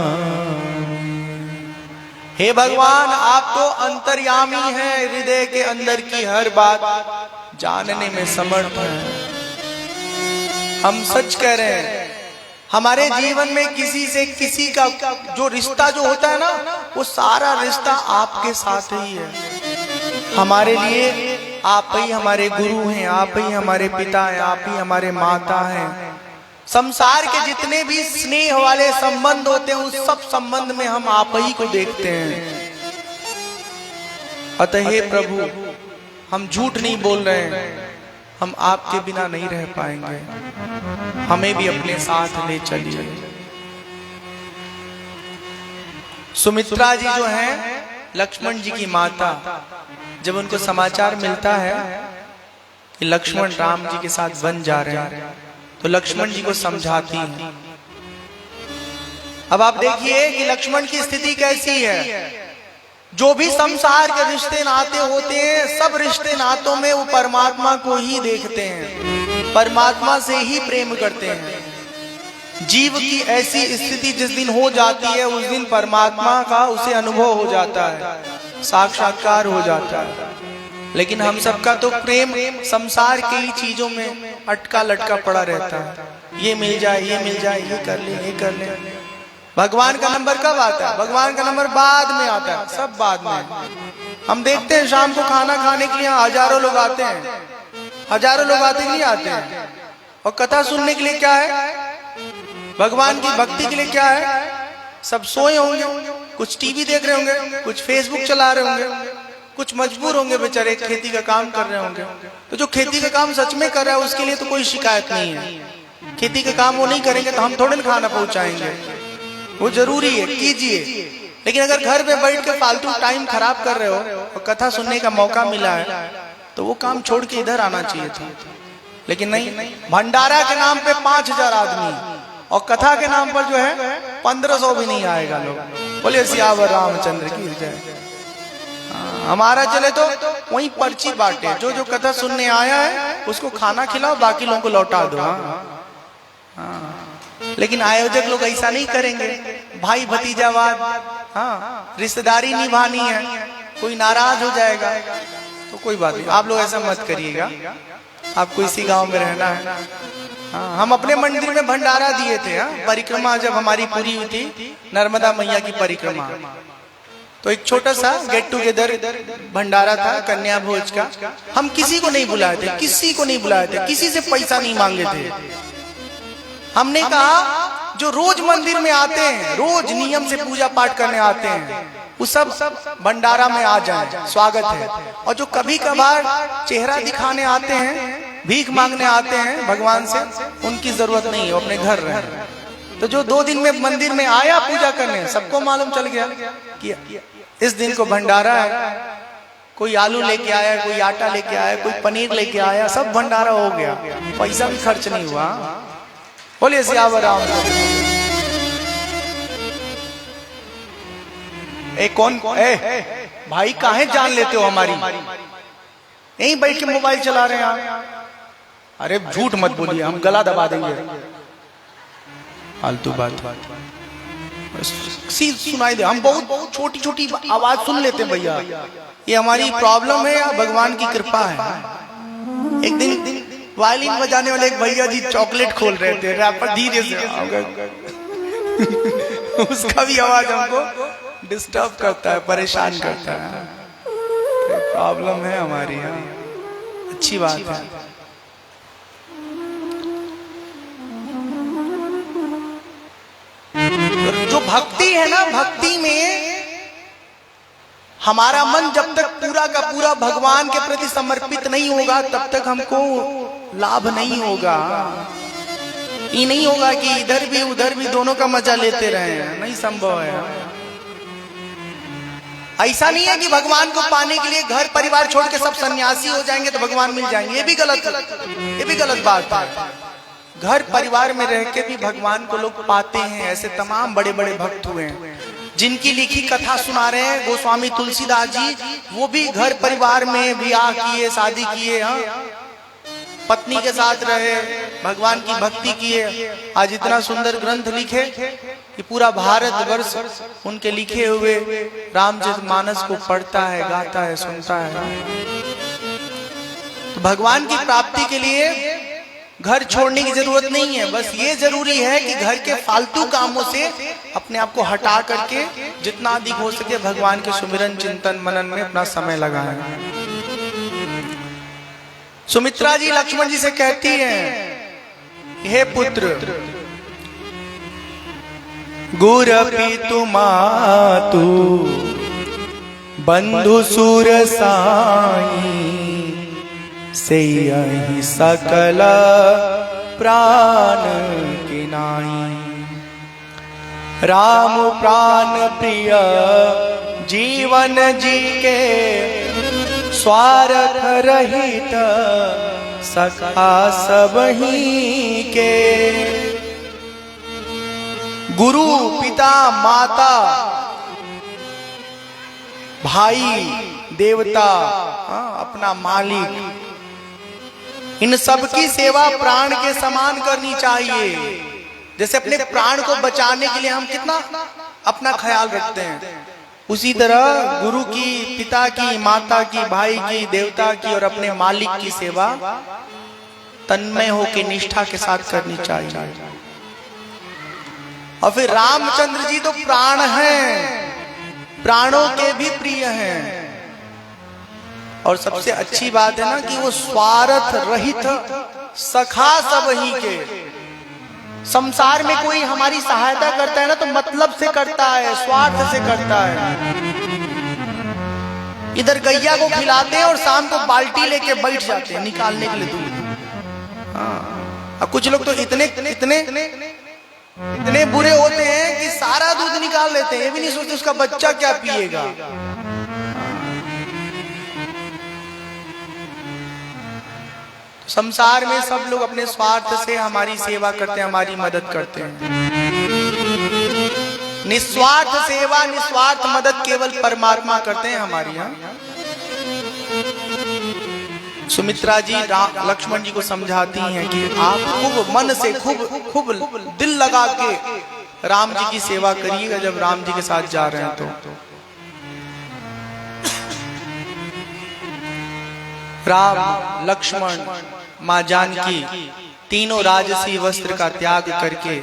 हे भगवान, आप तो अंतर्यामी हैं, हृदय के अंदर की हर बात जानने में समर्थ हैं। हम सच कह रहे हैं, हमारे जीवन में किसी से किसी का जो रिश्ता जो होता है ना, वो सारा रिश्ता आपके साथ ही है। हमारे लिए आप ही हमारे गुरु हैं, आप ही हमारे पिता हैं, आप ही हमारे माता हैं। संसार के जितने भी स्नेह वाले संबंध होते हैं, उस सब संबंध में हम आप ही को देखते हैं। अतः हे प्रभु, हम झूठ नहीं बोल रहे हैं, हम आपके बिना नहीं रह पाएंगे, हमें भी अपने साथ ले चलिए। सुमित्रा जी जो हैं, लक्ष्मण जी की माता, जब उनको समाचार मिलता है कि लक्ष्मण राम जी के साथ वन जा रहे हैं, तो लक्ष्मण जी को समझाती हैं। अब आप देखिए कि लक्ष्मण की स्थिति कैसी है। जो भी संसार के रिश्ते नाते होते हैं, सब रिश्ते नातों में वो परमात्मा को ही देखते हैं, परमात्मा से ही प्रेम करते हैं। जीव की ऐसी स्थिति जिस दिन हो जाती है, उस दिन परमात्मा का उसे अनुभव हो जाता है, साक्षात्कार हो जाता है। लेकिन हम सबका तो प्रेम संसार के ही चीजों में अटका लटका पड़ा रहता है। ये मिल जाए, ये मिल जाए, ये कर ले, ये कर ले। भगवान का नंबर कब आता है? भगवान का नंबर बाद में आता है, सब बाद में। हम देखते हैं शाम को खाना खाने के लिए हजारों लोग आते हैं, हजारों लोग आते नहीं आते हैं। और कथा सुनने के लिए क्या है? भगवान की भक्ति के लिए क्या है? सब सोए होंगे, कुछ टीवी देख रहे होंगे, कुछ फेसबुक चला रहे होंगे, कुछ मजबूर होंगे बेचारे, खेती का काम कर रहे होंगे। तो जो खेती का काम सच में कर रहा है, उसके लिए तो कोई शिकायत नहीं है। खेती का काम वो नहीं करेंगे तो हम थोड़े ना खाना पहुंचाएंगे, वो जरूरी है, कीजिए। लेकिन अगर घर पे बैठ के फालतू टाइम खराब कर रहे हो और कथा सुनने का मौका मिला है, तो वो काम छोड़ के इधर आना चाहिए था। लेकिन नहीं, भंडारा के नाम पे 5000 आदमी और कथा के नाम पर जो है 1500 भी नहीं आएगा लोग। बोले सियावर रामचंद्र की जय। हमारा चले तो वही पर्ची बांटे, जो जो कथा सुनने आया है उसको खाना खिलाओ, बाकी लोगों को लौटा दो। लेकिन आयोजक लोग ऐसा नहीं करेंगे। भाई भतीजावाद, हाँ, रिश्तेदारी निभानी है, कोई नाराज हो जाएगा तो कोई बात नहीं, आप लोग ऐसा मत करिएगा। आपको इसी गांव में रहना है। हाँ, हम अपने मंदिर में भंडारा दिए थे। हाँ, परिक्रमा जब हमारी पूरी हुई थी, नर्मदा मैया की परिक्रमा, तो एक छोटा सा गेट टुगेदर भंडारा था, कन्या भोज का। हम किसी को नहीं बुलाए थे, किसी को नहीं बुलाए थे, किसी से पैसा नहीं मांगे थे। हमने कहा जो रोज मंदिर में आते हैं, रोज नियम से पूजा पाठ करने आते हैं, वो सब भंडारा में आ जाएं, स्वागत है। और जो कभी कभार चेहरा दिखाने आते हैं, भीख मांगने आते हैं भगवान से, उनकी जरूरत नहीं है, अपने घर रहे। तो जो 2 दिन में मंदिर में आया पूजा करने, सबको मालूम चल गया कि इस दिन को भंडारा है। कोई आलू लेके आया, कोई आटा लेके आया, कोई पनीर लेके आया, सब भंडारा हो गया, पैसा भी खर्च नहीं हुआ। बोलिए सियावर राम। कौन भाई काहे जान लेते हो हमारी? यहीं बैठ के मोबाइल चला रहे हैं आप। अरे झूठ मत बोलिए, हम गला दबा देंगे। फालतू बात सुनाई दे। हम बहुत छोटी छोटी आवाज सुन लेते हैं भैया, ये हमारी प्रॉब्लम है या भगवान की कृपा है? एक दिन वायलिन बजाने वाले एक भैया जी चॉकलेट खोल रहे थे, रैपर धीरे से उसका भी आवाज हमको डिस्टर्ब करता है, परेशान करता है। प्रॉब्लम है हमारी। यहाँ अच्छी बात है। जो भक्ति है ना, भक्ति में हमारा मन जब तक पूरा का पूरा भगवान के प्रति समर्पित नहीं होगा, तब तक हमको लाभ नहीं होगा। ये नहीं होगा कि इधर भी उधर भी दोनों का मजा लेते रहे, नहीं संभव है। ऐसा नहीं है कि भगवान को पाने के लिए घर परिवार छोड़ के सब सन्यासी हो जाएंगे तो भगवान मिल जाएंगे। ये भी गलत बात है। घर परिवार में रह के भी भगवान को लोग पाते हैं। ऐसे तमाम बड़े बड़े भक्त हुए हैं जिनकी लिखी कथा सुना रहे हैं। गोस्वामी तुलसीदास जी, वो भी घर परिवार में ब्याह किए, शादी किए, पत्नी के साथ रहे, भगवान की भक्ति किए, आज इतना सुंदर ग्रंथ लिखे। कि पूरा भारतवर्ष उनके लिखे हुए रामचरितमानस को पढ़ता है, गाता है, सुनता है। तो भगवान की प्राप्ति के लिए घर छोड़ने की जरूरत नहीं है, बस ये जरूरी है कि घर के फालतू कामों से अपने आप को हटा करके जितना अधिक हो सके भगवान के सुमिरन, चिंतन, मनन में अपना समय लगाएं। सुमित्रा जी लक्ष्मण जी से कहती हैं, हे पुत्र, गुर पितु मातु बंधु सुर साई, से यही सकल प्राण की नाई। राम प्राण प्रिय जीवन जी के, स्वार्थ रहित सखा सबही के। गुरु, पिता, माता, भाई, देवता, अपना मालिक, इन सब की सेवा प्राण के समान करनी चाहिए। जैसे अपने प्राण को बचाने के लिए हम कितना अपना ख्याल रखते हैं, उसी तरह गुरु की, पिता की, माता की, भाई की, देवता की और अपने मालिक की सेवा तन्मय होकर निष्ठा के साथ करनी चाहिए। और फिर रामचंद्र जी तो प्राण हैं, प्राणों के भी प्रिय हैं। और सबसे अच्छी बात है ना कि वो स्वार्थ रहित सखा सबही के। संसार में कोई हमारी सहायता करता है ना तो मतलब से करता है, स्वार्थ से करता है। इधर गैया को खिलाते हैं और शाम को बाल्टी लेके बैठ जाते हैं निकालने के लिए दूध। हाँ, कुछ लोग तो इतने इतने इतने बुरे होते हैं कि सारा दूध निकाल लेते हैं, ये भी नहीं सोचते उसका बच्चा क्या पिएगा। संसार में सब लोग अपने स्वार्थ से हमारी सेवा करते हैं, हमारी मदद करते हैं। निस्वार्थ सेवा, निस्वार्थ मदद केवल परमात्मा करते हैं हमारी। यहाँ सुमित्रा जी लक्ष्मण जी को समझाती हैं कि आप खूब मन से, खूब दिल लगा के राम जी की सेवा करिएगा जब राम जी के साथ जा रहे हैं तो। राम, लक्ष्मण, माँ जानकी तीनों राजसी वस्त्र का त्याग करके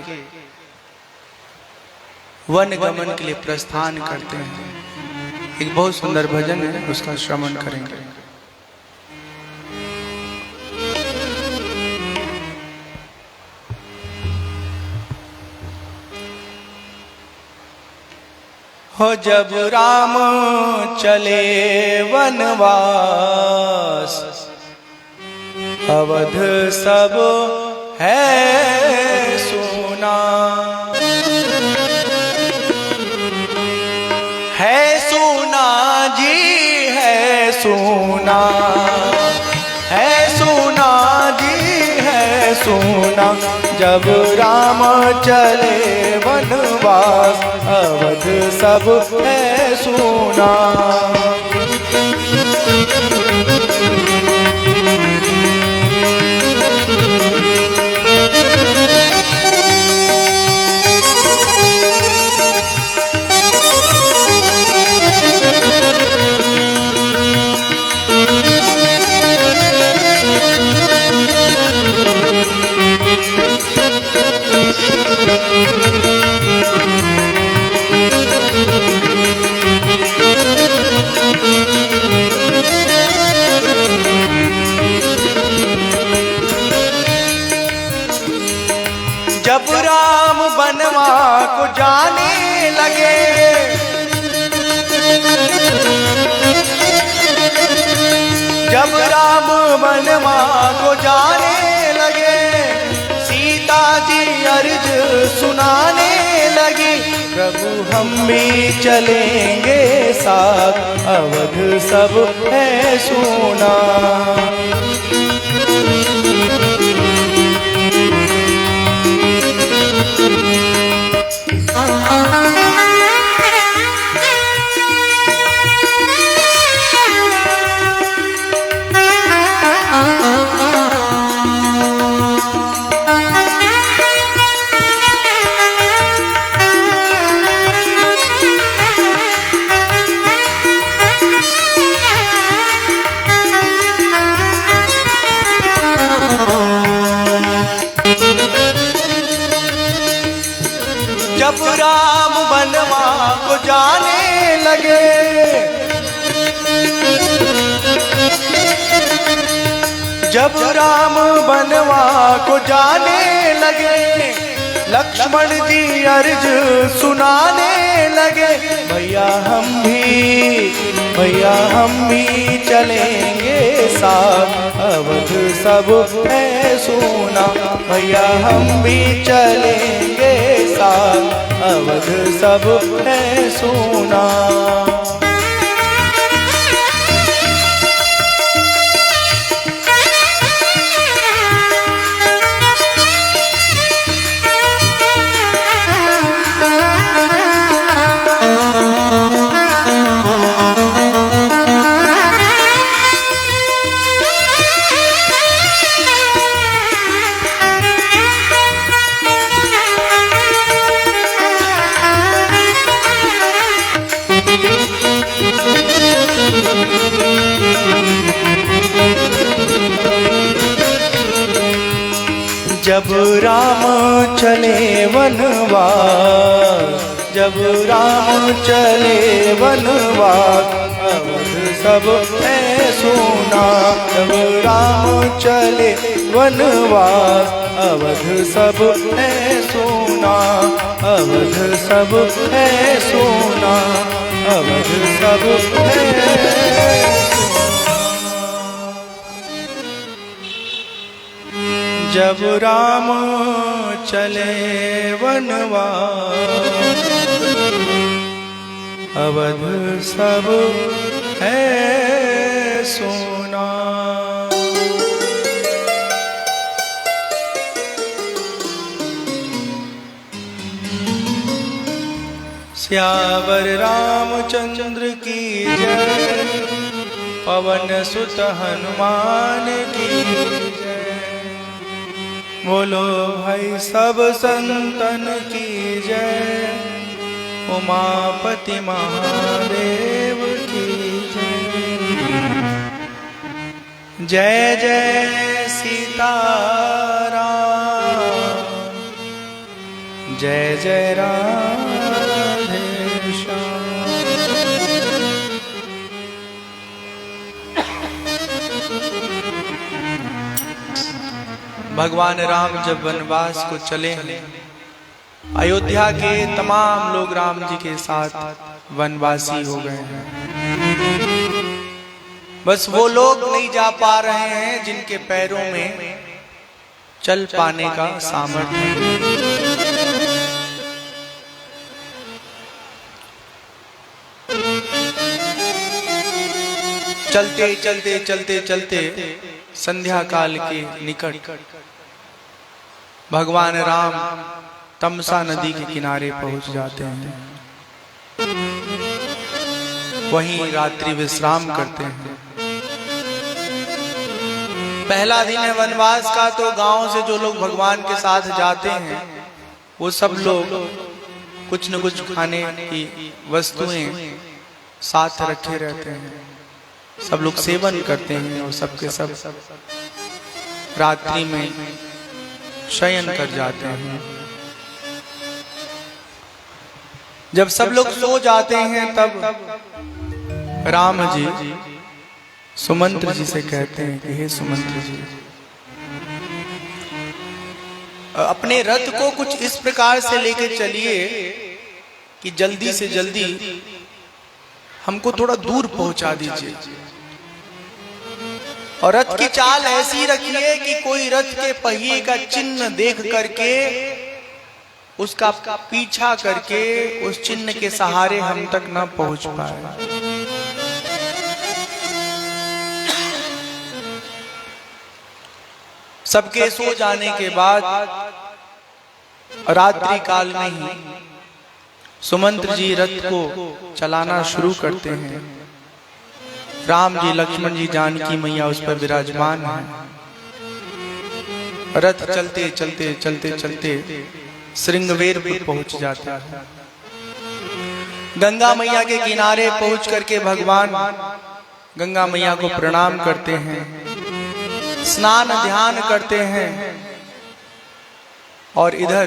वन गमन के लिए प्रस्थान करते हैं। एक बहुत सुंदर भजन है, उसका श्रवण करेंगे। हो जब राम चले वनवास, अवध सब है सुना, है सुना जी, है सुना, है सुना जी, है सुना। जब राम चले वनवास, अवध सब है सुना। जब राम बनवा को जाने लगे, जब राम बनवा को जाने लगे, सीता जी अर्ज सुनाने लगी, प्रभु हम भी चलेंगे साथ, अवध सब है सुना। जाने लगे। जब राम बनवा को जाने लगे, लक्ष्मण जी अर्ज सुनाने लगे। भैया हम भी चलेंगे साथ, अवध सब है सुना। भैया हम भी चलेंगे साथ, अवध सब है सुना। जब राम चले वनवास, जब राम चले वनवास, अवध सब है सुना। जब राम चले वनवास, अवध सब है सुना। अवध सब है सुना, अवध सब है। जब राम चले वनवास, अवध सब है सोना। स्यावर रामचंद्र की जय, पवन सुत हनुमान की जय। बोलो भाई सब संतन की जय, उमापति महादेव की जय। जय जय सीताराम, जय जय राधे श्याम। भगवान राम जब वनवास को चले, अयोध्या के तमाम लोग राम जी के साथ वनवासी हो गए हैं। बस वो लोग नहीं जा पा रहे हैं जिनके पैरों में चल पाने का सामर्थ्य है। चलते चलते चलते चलते संध्या काल के निकट भगवान राम तमसा नदी के किनारे पहुंच जाते हैं। वहीं रात्रि विश्राम करते हैं। पहला दिन है वनवास का, तो गांव से जो लोग भगवान के साथ जाते हैं वो सब लोग कुछ न कुछ खाने की वस्तुएं साथ रखे रहते हैं। सब लोग सेवन करते हैं और सबके सब रात्रि में शयन कर जाते हैं। जब सब लोग सो जाते हैं तब राम जी सुमंत्र जी से कहते हैं कि हे सुमंत्र जी, अपने रथ को कुछ इस प्रकार से लेके चलिए कि जल्दी से जल्दी हमको थोड़ा दूर पहुंचा दीजिए। और रथ की चाल ऐसी रखिए कि कोई रथ के पहिए का चिन्ह देख करके उसका पीछा करके उस चिन्ह के सहारे हम तक न पहुंच पाए। सबके सो जाने के बाद रात्रि काल में ही सुमंत्र जी रथ को चलाना शुरू करते हैं। राम जी, लक्ष्मण जी, जानकी मैया उस पर विराजमान हैं। रथ चलते चलते चलते चलते श्रृंगवेर पर पहुंच जाता है। गंगा मैया के किनारे पहुंच करके भगवान गंगा मैया को प्रणाम करते हैं, स्नान ध्यान करते हैं और इधर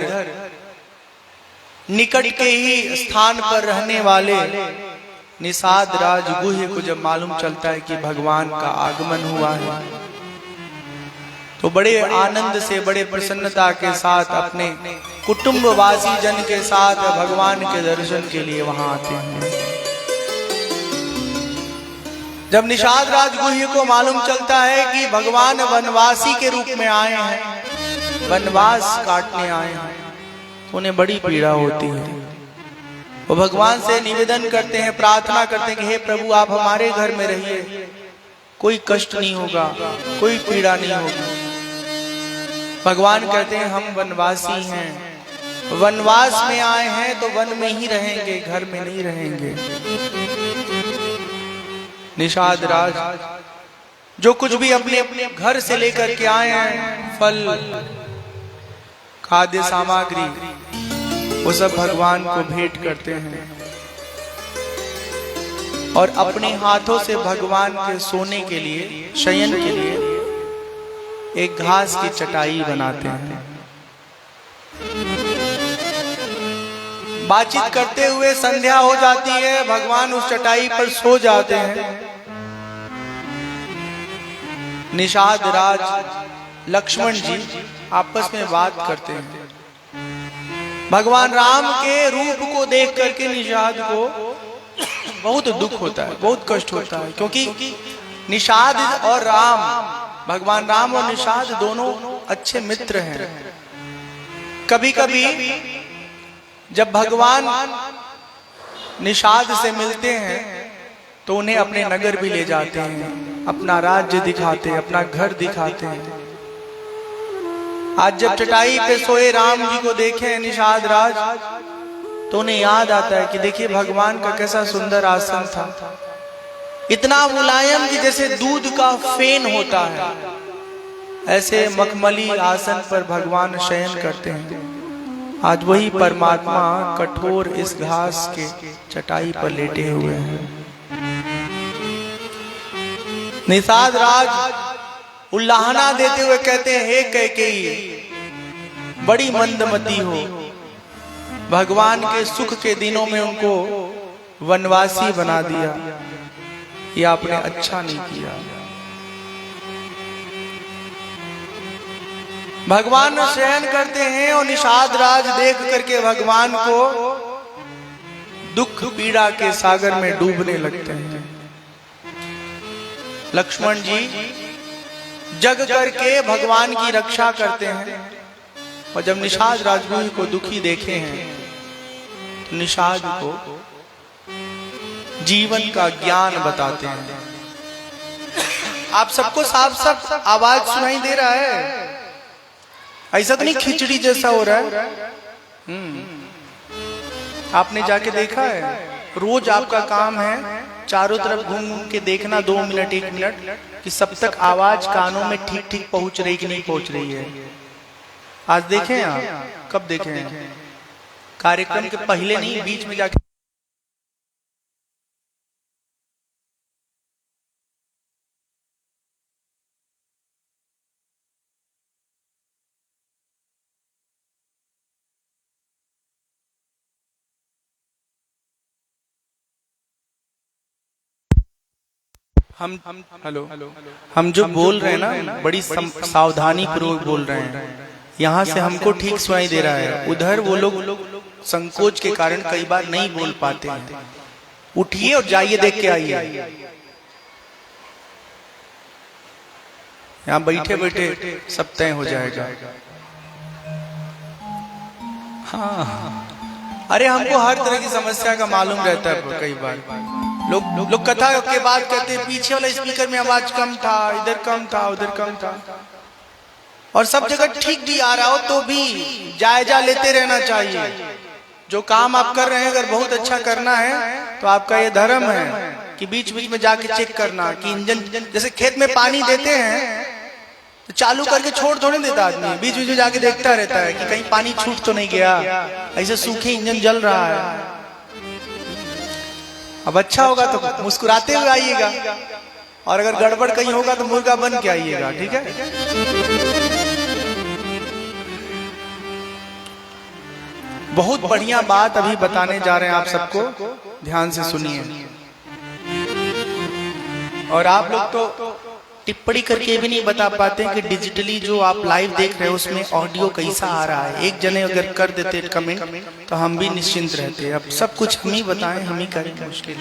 निकट के ही स्थान पर रहने वाले निषाद राज गुह्य को जब मालूम चलता है कि भगवान का आगमन हुआ है, तो बड़े आनंद से, बड़े प्रसन्नता के साथ अपने कुटुंबवासी जन के साथ भगवान के दर्शन के लिए वहां आते हैं। जब निषाद राज गुह्य को मालूम चलता है कि भगवान वनवासी के रूप में आए हैं, वनवास काटने आए हैं, तो उन्हें बड़ी पीड़ा होती है। वो भगवान से निवेदन करते हैं, प्रार्थना करते हैं कि हे प्रभु आप हमारे घर में रहिए, कोई कष्ट नहीं होगा, कोई पीड़ा नहीं होगी। भगवान कहते हैं हम वनवासी हैं, वनवास में आए हैं तो वन में ही रहेंगे, घर में नहीं रहेंगे। निषाद राज जो कुछ भी अपने घर से लेकर के आए हैं, फल, खाद्य सामग्री, वो सब भगवान को भेंट करते हैं और अपने हाथों से भगवान के सोने के लिए, शयन के लिए एक घास की चटाई बनाते हैं। बातचीत करते हुए संध्या हो जाती है, भगवान उस चटाई पर सो जाते हैं। निषाद राज लक्ष्मण जी आपस में बात करते हैं। भगवान राम के रूप को देख करके निषाद को बहुत दुख होता है, बहुत कष्ट होता है, क्योंकि निषाद और राम, भगवान राम और निषाद दोनों अच्छे मित्र हैं। कभी कभी जब भगवान निषाद से मिलते हैं तो उन्हें अपने नगर भी ले जाते हैं, अपना राज्य दिखाते हैं, अपना घर दिखाते हैं। आज जब चटाई पे सोए राम जी को देखे निषाद राज, तो उन्हें याद आता है कि देखिए भगवान का कैसा सुंदर आसन था, इतना मुलायम कि जैसे दूध का फेन होता है, ऐसे मखमली आसन पर भगवान शयन करते हैं। आज वही परमात्मा कठोर इस घास के चटाई पर लेटे हुए हैं। निषाद राज उल्लाहना देते हुए कहते हैं, हे कैकेयी बड़ी मंदमती हो, भगवान के सुख के दिनों में उनको वनवासी बना दिया, ये आपने अच्छा नहीं किया। भगवान शयन करते हैं और निषाद राज देख करके भगवान को दुख पीड़ा के सागर में डूबने लगते हैं। लक्ष्मण जी जग करके भगवान की रक्षा करते हैं, और जब निषाद राजगुरु को दुखी देखे हैं तो निषाद को जीवन का ज्ञान बताते हैं। आप सबको साफ साफ आवाज सुनाई दे रहा है, ऐसा तो नहीं खिचड़ी जैसा हो रहा है। आपने जाके देखा है, रोज आपका काम है चारों तरफ घूम घूम के देखना, 2 मिनट 1 मिनट, कि सब तक आवाज कानों में ठीक ठीक पहुंच रही कि नहीं पहुंच रही है। आज देखें आप, कब देखें? कार्यक्रम के पहले नहीं, बीच में जाके हम जो बोल रहे हैं ना, बड़ी सावधानी पूर्वक बोल रहे हैं। यहाँ से हमको ठीक सुनाई दे रहा है, उधर वो लोग संकोच के कारण कई बार नहीं बोल पाते हैं। उठिए और जाइए, देख के आइए। यहाँ बैठे बैठे सब तय हो जाएगा। हाँ, अरे हमको हर तरह की समस्या का मालूम रहता है। कई बार लोग कथा के बाद कहते हैं पीछे वाला स्पीकर में आवाज कम था, इधर कम था, उधर कम था, और सब जगह ठीक भी आ रहा हो तो भी जायजा लेते रहना चाहिए। जो काम आप कर रहे हैं अगर बहुत अच्छा करना है तो आपका ये धर्म है कि बीच बीच में जाके चेक करना कि इंजन, जैसे खेत में पानी देते हैं तो चालू करके छोड़ थोड़े देता आदमी, बीच बीच में जाके देखता रहता है कि कहीं पानी छूट तो नहीं गया, ऐसे सूखे इंजन जल रहा है। अब अच्छा होगा तो मुस्कुराते हुए आइएगा, और अगर गड़बड़ कहीं होगा तो मुर्गा बन के आइएगा, ठीक है। बहुत बढ़िया बात अभी बताने जा रहे हैं आप सबको, ध्यान से सुनिए। और आप लोग तो टिप्पणी करके भी नहीं बता पाते कि डिजिटली जो आप लाइव देख रहे हो उसमें ऑडियो कैसा आ रहा है। एक जने अगर कर देते कमेंट तो हम भी निश्चिंत रहते। अब सब कुछ हम ही बताएं, हम ही करें, मुश्किल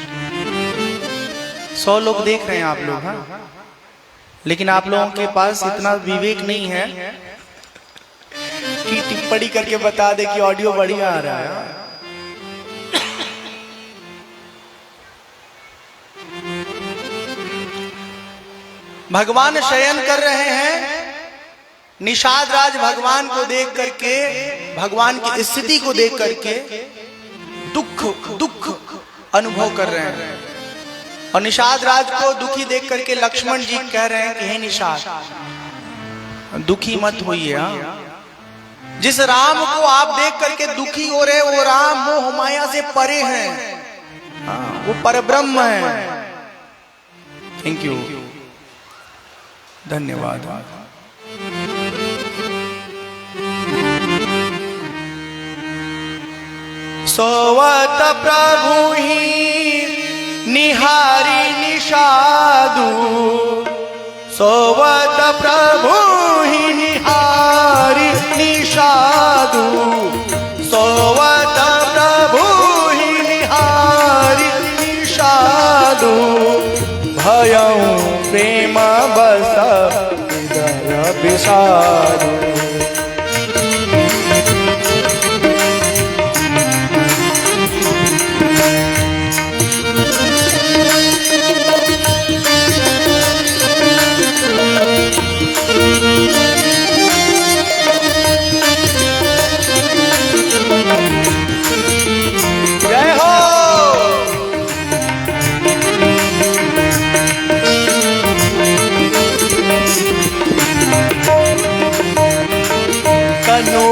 100 लोग देख रहे हैं आप लोग, हाँ, लेकिन आप लोगों के पास इतना विवेक नहीं है कि टिप्पणी करके बता दे कि ऑडियो बढ़िया आ रहा है। भगवान शयन कर रहे हैं, निषाद राज भगवान को देख करके, भगवान की स्थिति को देख करके दुख अनुभव कर रहे हैं। और निषाद राज को दुखी देख करके लक्ष्मण जी कह रहे हैं कि हे निषाद दुखी मत होइए। जिस राम को आप देख करके दुखी हो रहे, वो राम मोह माया से परे हैं, वो परब्रह्म है। थैंक यू, धन्यवाद। सोवत प्रभु ही निहारी निषादु, सोवत प्रभु ही निहारी निषादु, सोवत प्रभु ही निहारी निषादु, भयं प्रेम बस हृदय विषादु।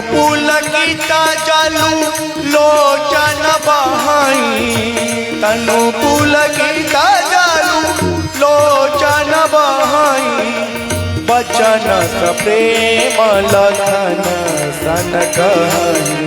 पुलकित जलु लोचन बहाई, तनु पुलकित जलु लोचन बहाई, बचन प्रेम लखन सन कहाई।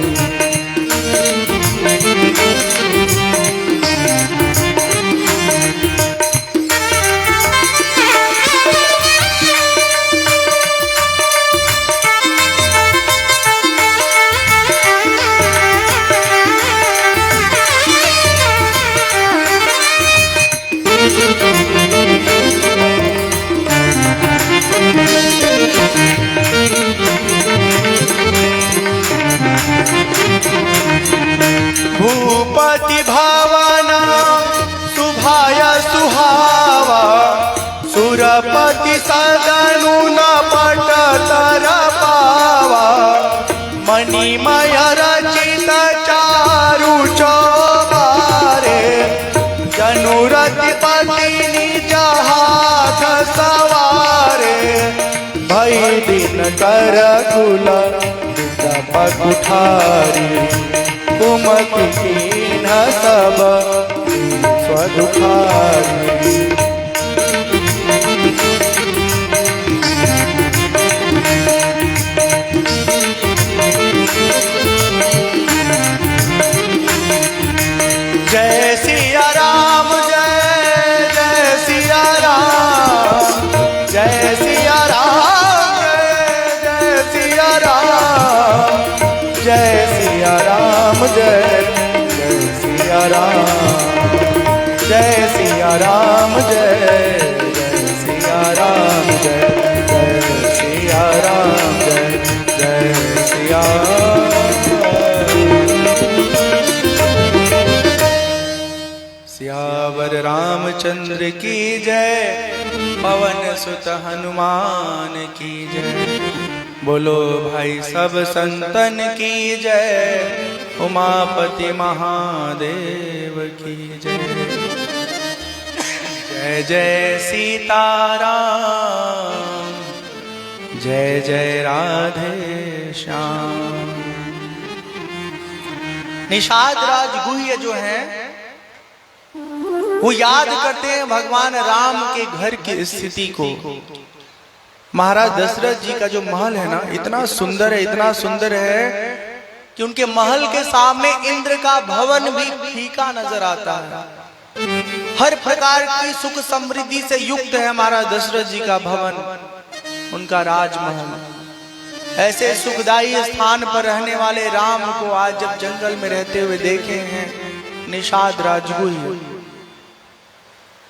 भूपति भावना सुभाय सुहावा, सुरपति सदनु न पट तर पावा, मणिमय रचित चारु चौबारे, जनुरति पति निज हाथ सवारे, भई दिन कर कुल पकुठारी, कुमति कीन सब स्वदुखारी। जय सिया राम, जय जय सिया राम, जय सिया राम, जय सिया राम, जय सिया राम, जय जय सिया राम, जय सिया राम, जय जय सिया राम, जय जय सिया राम, जय जय सिया। सियावर रामचंद्र की जय, पवन सुत हनुमान की जय, बोलो भाई सब संतन की जय, उमापति महादेव की जय। जय जय सीताराम, जय जय राधे श्याम। निषाद राज गुह्य जो है वो याद करते हैं भगवान राम के घर की स्थिति को। महाराज दशरथ जी का जो महल है ना, इतना सुंदर है, इतना सुंदर है कि उनके महल के सामने इंद्र का भवन भी फीका नजर आता है। हर प्रकार की सुख समृद्धि से युक्त है हमारा दशरथ जी का भवन, उनका राजमहल। ऐसे सुखदायी स्थान पर रहने वाले राम को आज जब जंगल में रहते हुए देखे हैं निषाद राजगुह,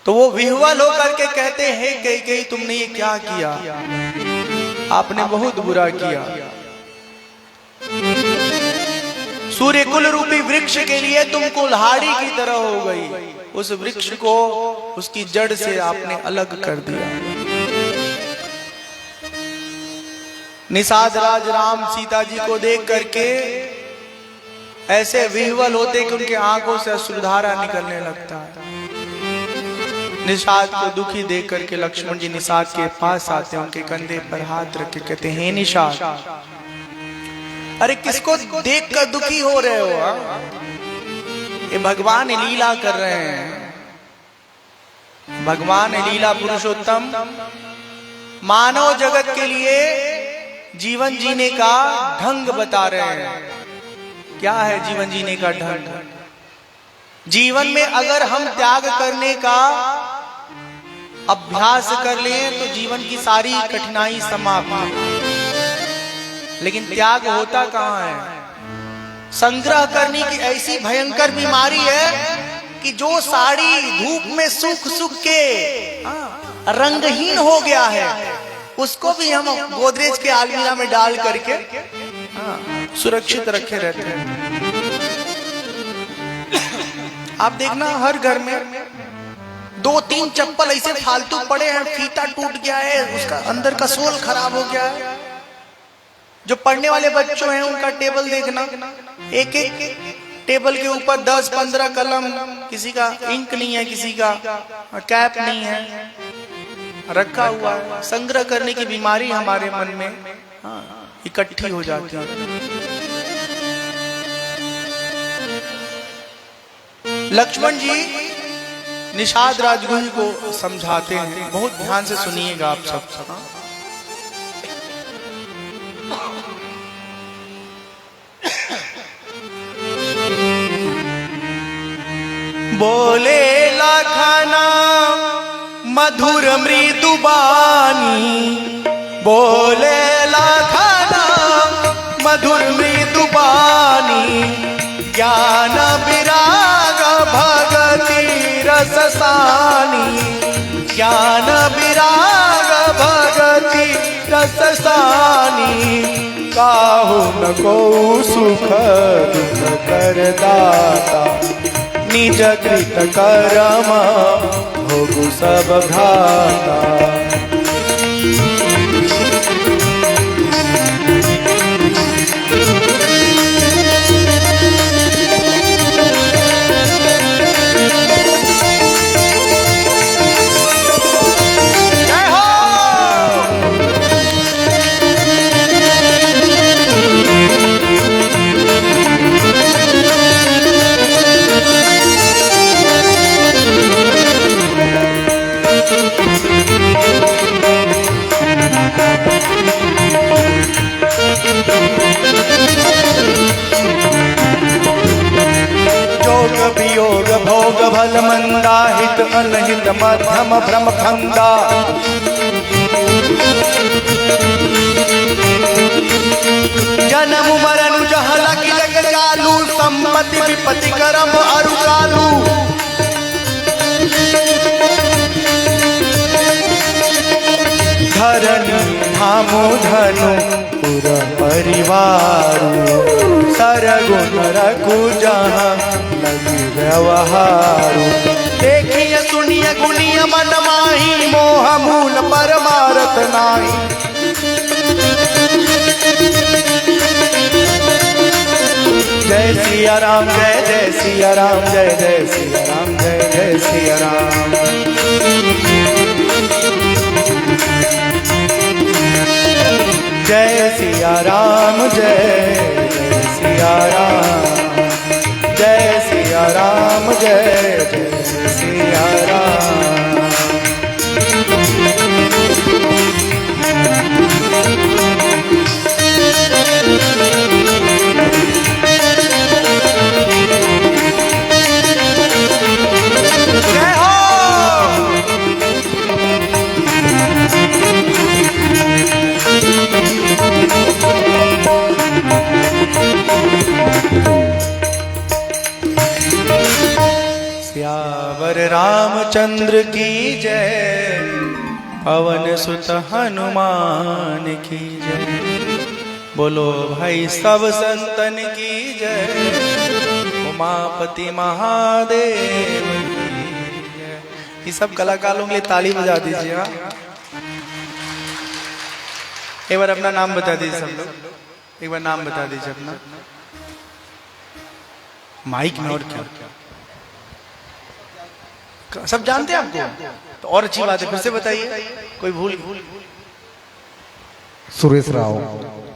तो वो विह्वल होकर के कहते हैं कैकेयी तुमने ये क्या किया, आपने बहुत बुरा किया। सूर्य कुल रूपी वृक्ष के लिए तुम कुल्हाड़ी की तरह हो गई, उस वृक्ष को उसकी जड़ से आपने अलग कर दिया। निषाद राज राम सीता जी को देख करके ऐसे विह्वल होते कि उनके आंखों से अश्रुधारा निकलने लगता है। निषाद को दुखी देख करके लक्ष्मण जी निषाद के पास आते हैं, उनके कंधे पर हाथ रख के कहते हैं निषाद, अरे किसको देख कर दुखी हो रहे हो? ये भगवान लीला कर रहे हैं, भगवान लीला पुरुषोत्तम मानव जगत के लिए जीवन जीने का ढंग बता रहे हैं। क्या है जीवन जीने का ढंग? जीवन में अगर हम त्याग करने का अभ्यास कर लें तो जीवन की सारी कठिनाई समाप्त। लेकिन त्याग होता कहाँ है? संग्रह करने की ऐसी भयंकर बीमारी है कि जो साड़ी धूप में सूख सूख के रंगहीन हो गया है, उसको भी हम गोदरेज के अलमीरा में डाल करके सुरक्षित रखे रहते हैं। आप देखना हर घर में 2-3 चप्पल ऐसे फालतू पड़े हैं, फीता टूट गया है, उसका अंदर का सोल खराब हो गया है। जो पढ़ने वाले बच्चों हैं उनका टेबल देखना, एक एक टेबल के ऊपर 10-15 कलम, किसी का इंक नहीं है, किसी का कैप नहीं है, रखा हुआ है। संग्रह करने की बीमारी हमारे मन में इकट्ठी हो जाती है। लक्ष्मण जी निषाद राजगुह को समझाते हैं, बहुत ध्यान से सुनिएगा आप सब। बोले लखना मधुर मृदु बानी, बोले लखना मधुर मृदु बानी, ज्ञान विराग भगति रससानी, ज्ञान विराग भगति रससानी, काहु न को सुख दुख कर दाता, निज कृत कर्म भोगु सब घाता। वियोग भोग भल मंदा, हित अनहित मध्यम भ्रम फंदा, जन्म मरण जहला की जग जालू, संपत्ति विपत्ति करम अरु कालू, धरनी धामो धनु पुर परिवारू, सरगुण रघु जहाँ लगी व्यवहारू, देखिए सुनिए गुनिय मन माही, मोह मूल परमारथ नाही, जय सिया राम जय जय सिया राम जय जय सिया राम जय जय सिया राम। जय सिया राम जय जय सिया राम, जय सिया राम जय जय सिया राम। रामचंद्र की जय, पवन सुत हनुमान की जय, बोलो भाई सब संतन की जय, उमापति महादेव की जय। ये सब कलाकारों के लिए ताली बजा दीजिए। हाँ, एक बार अपना नाम बता दीजिए सब लोग, एक बार नाम बता दीजिए अपना माइक में। और क्या सब जानते हैं आपको? तो और अच्छी बात है, फिर से बताइए, कोई भूल? सुरेश राव।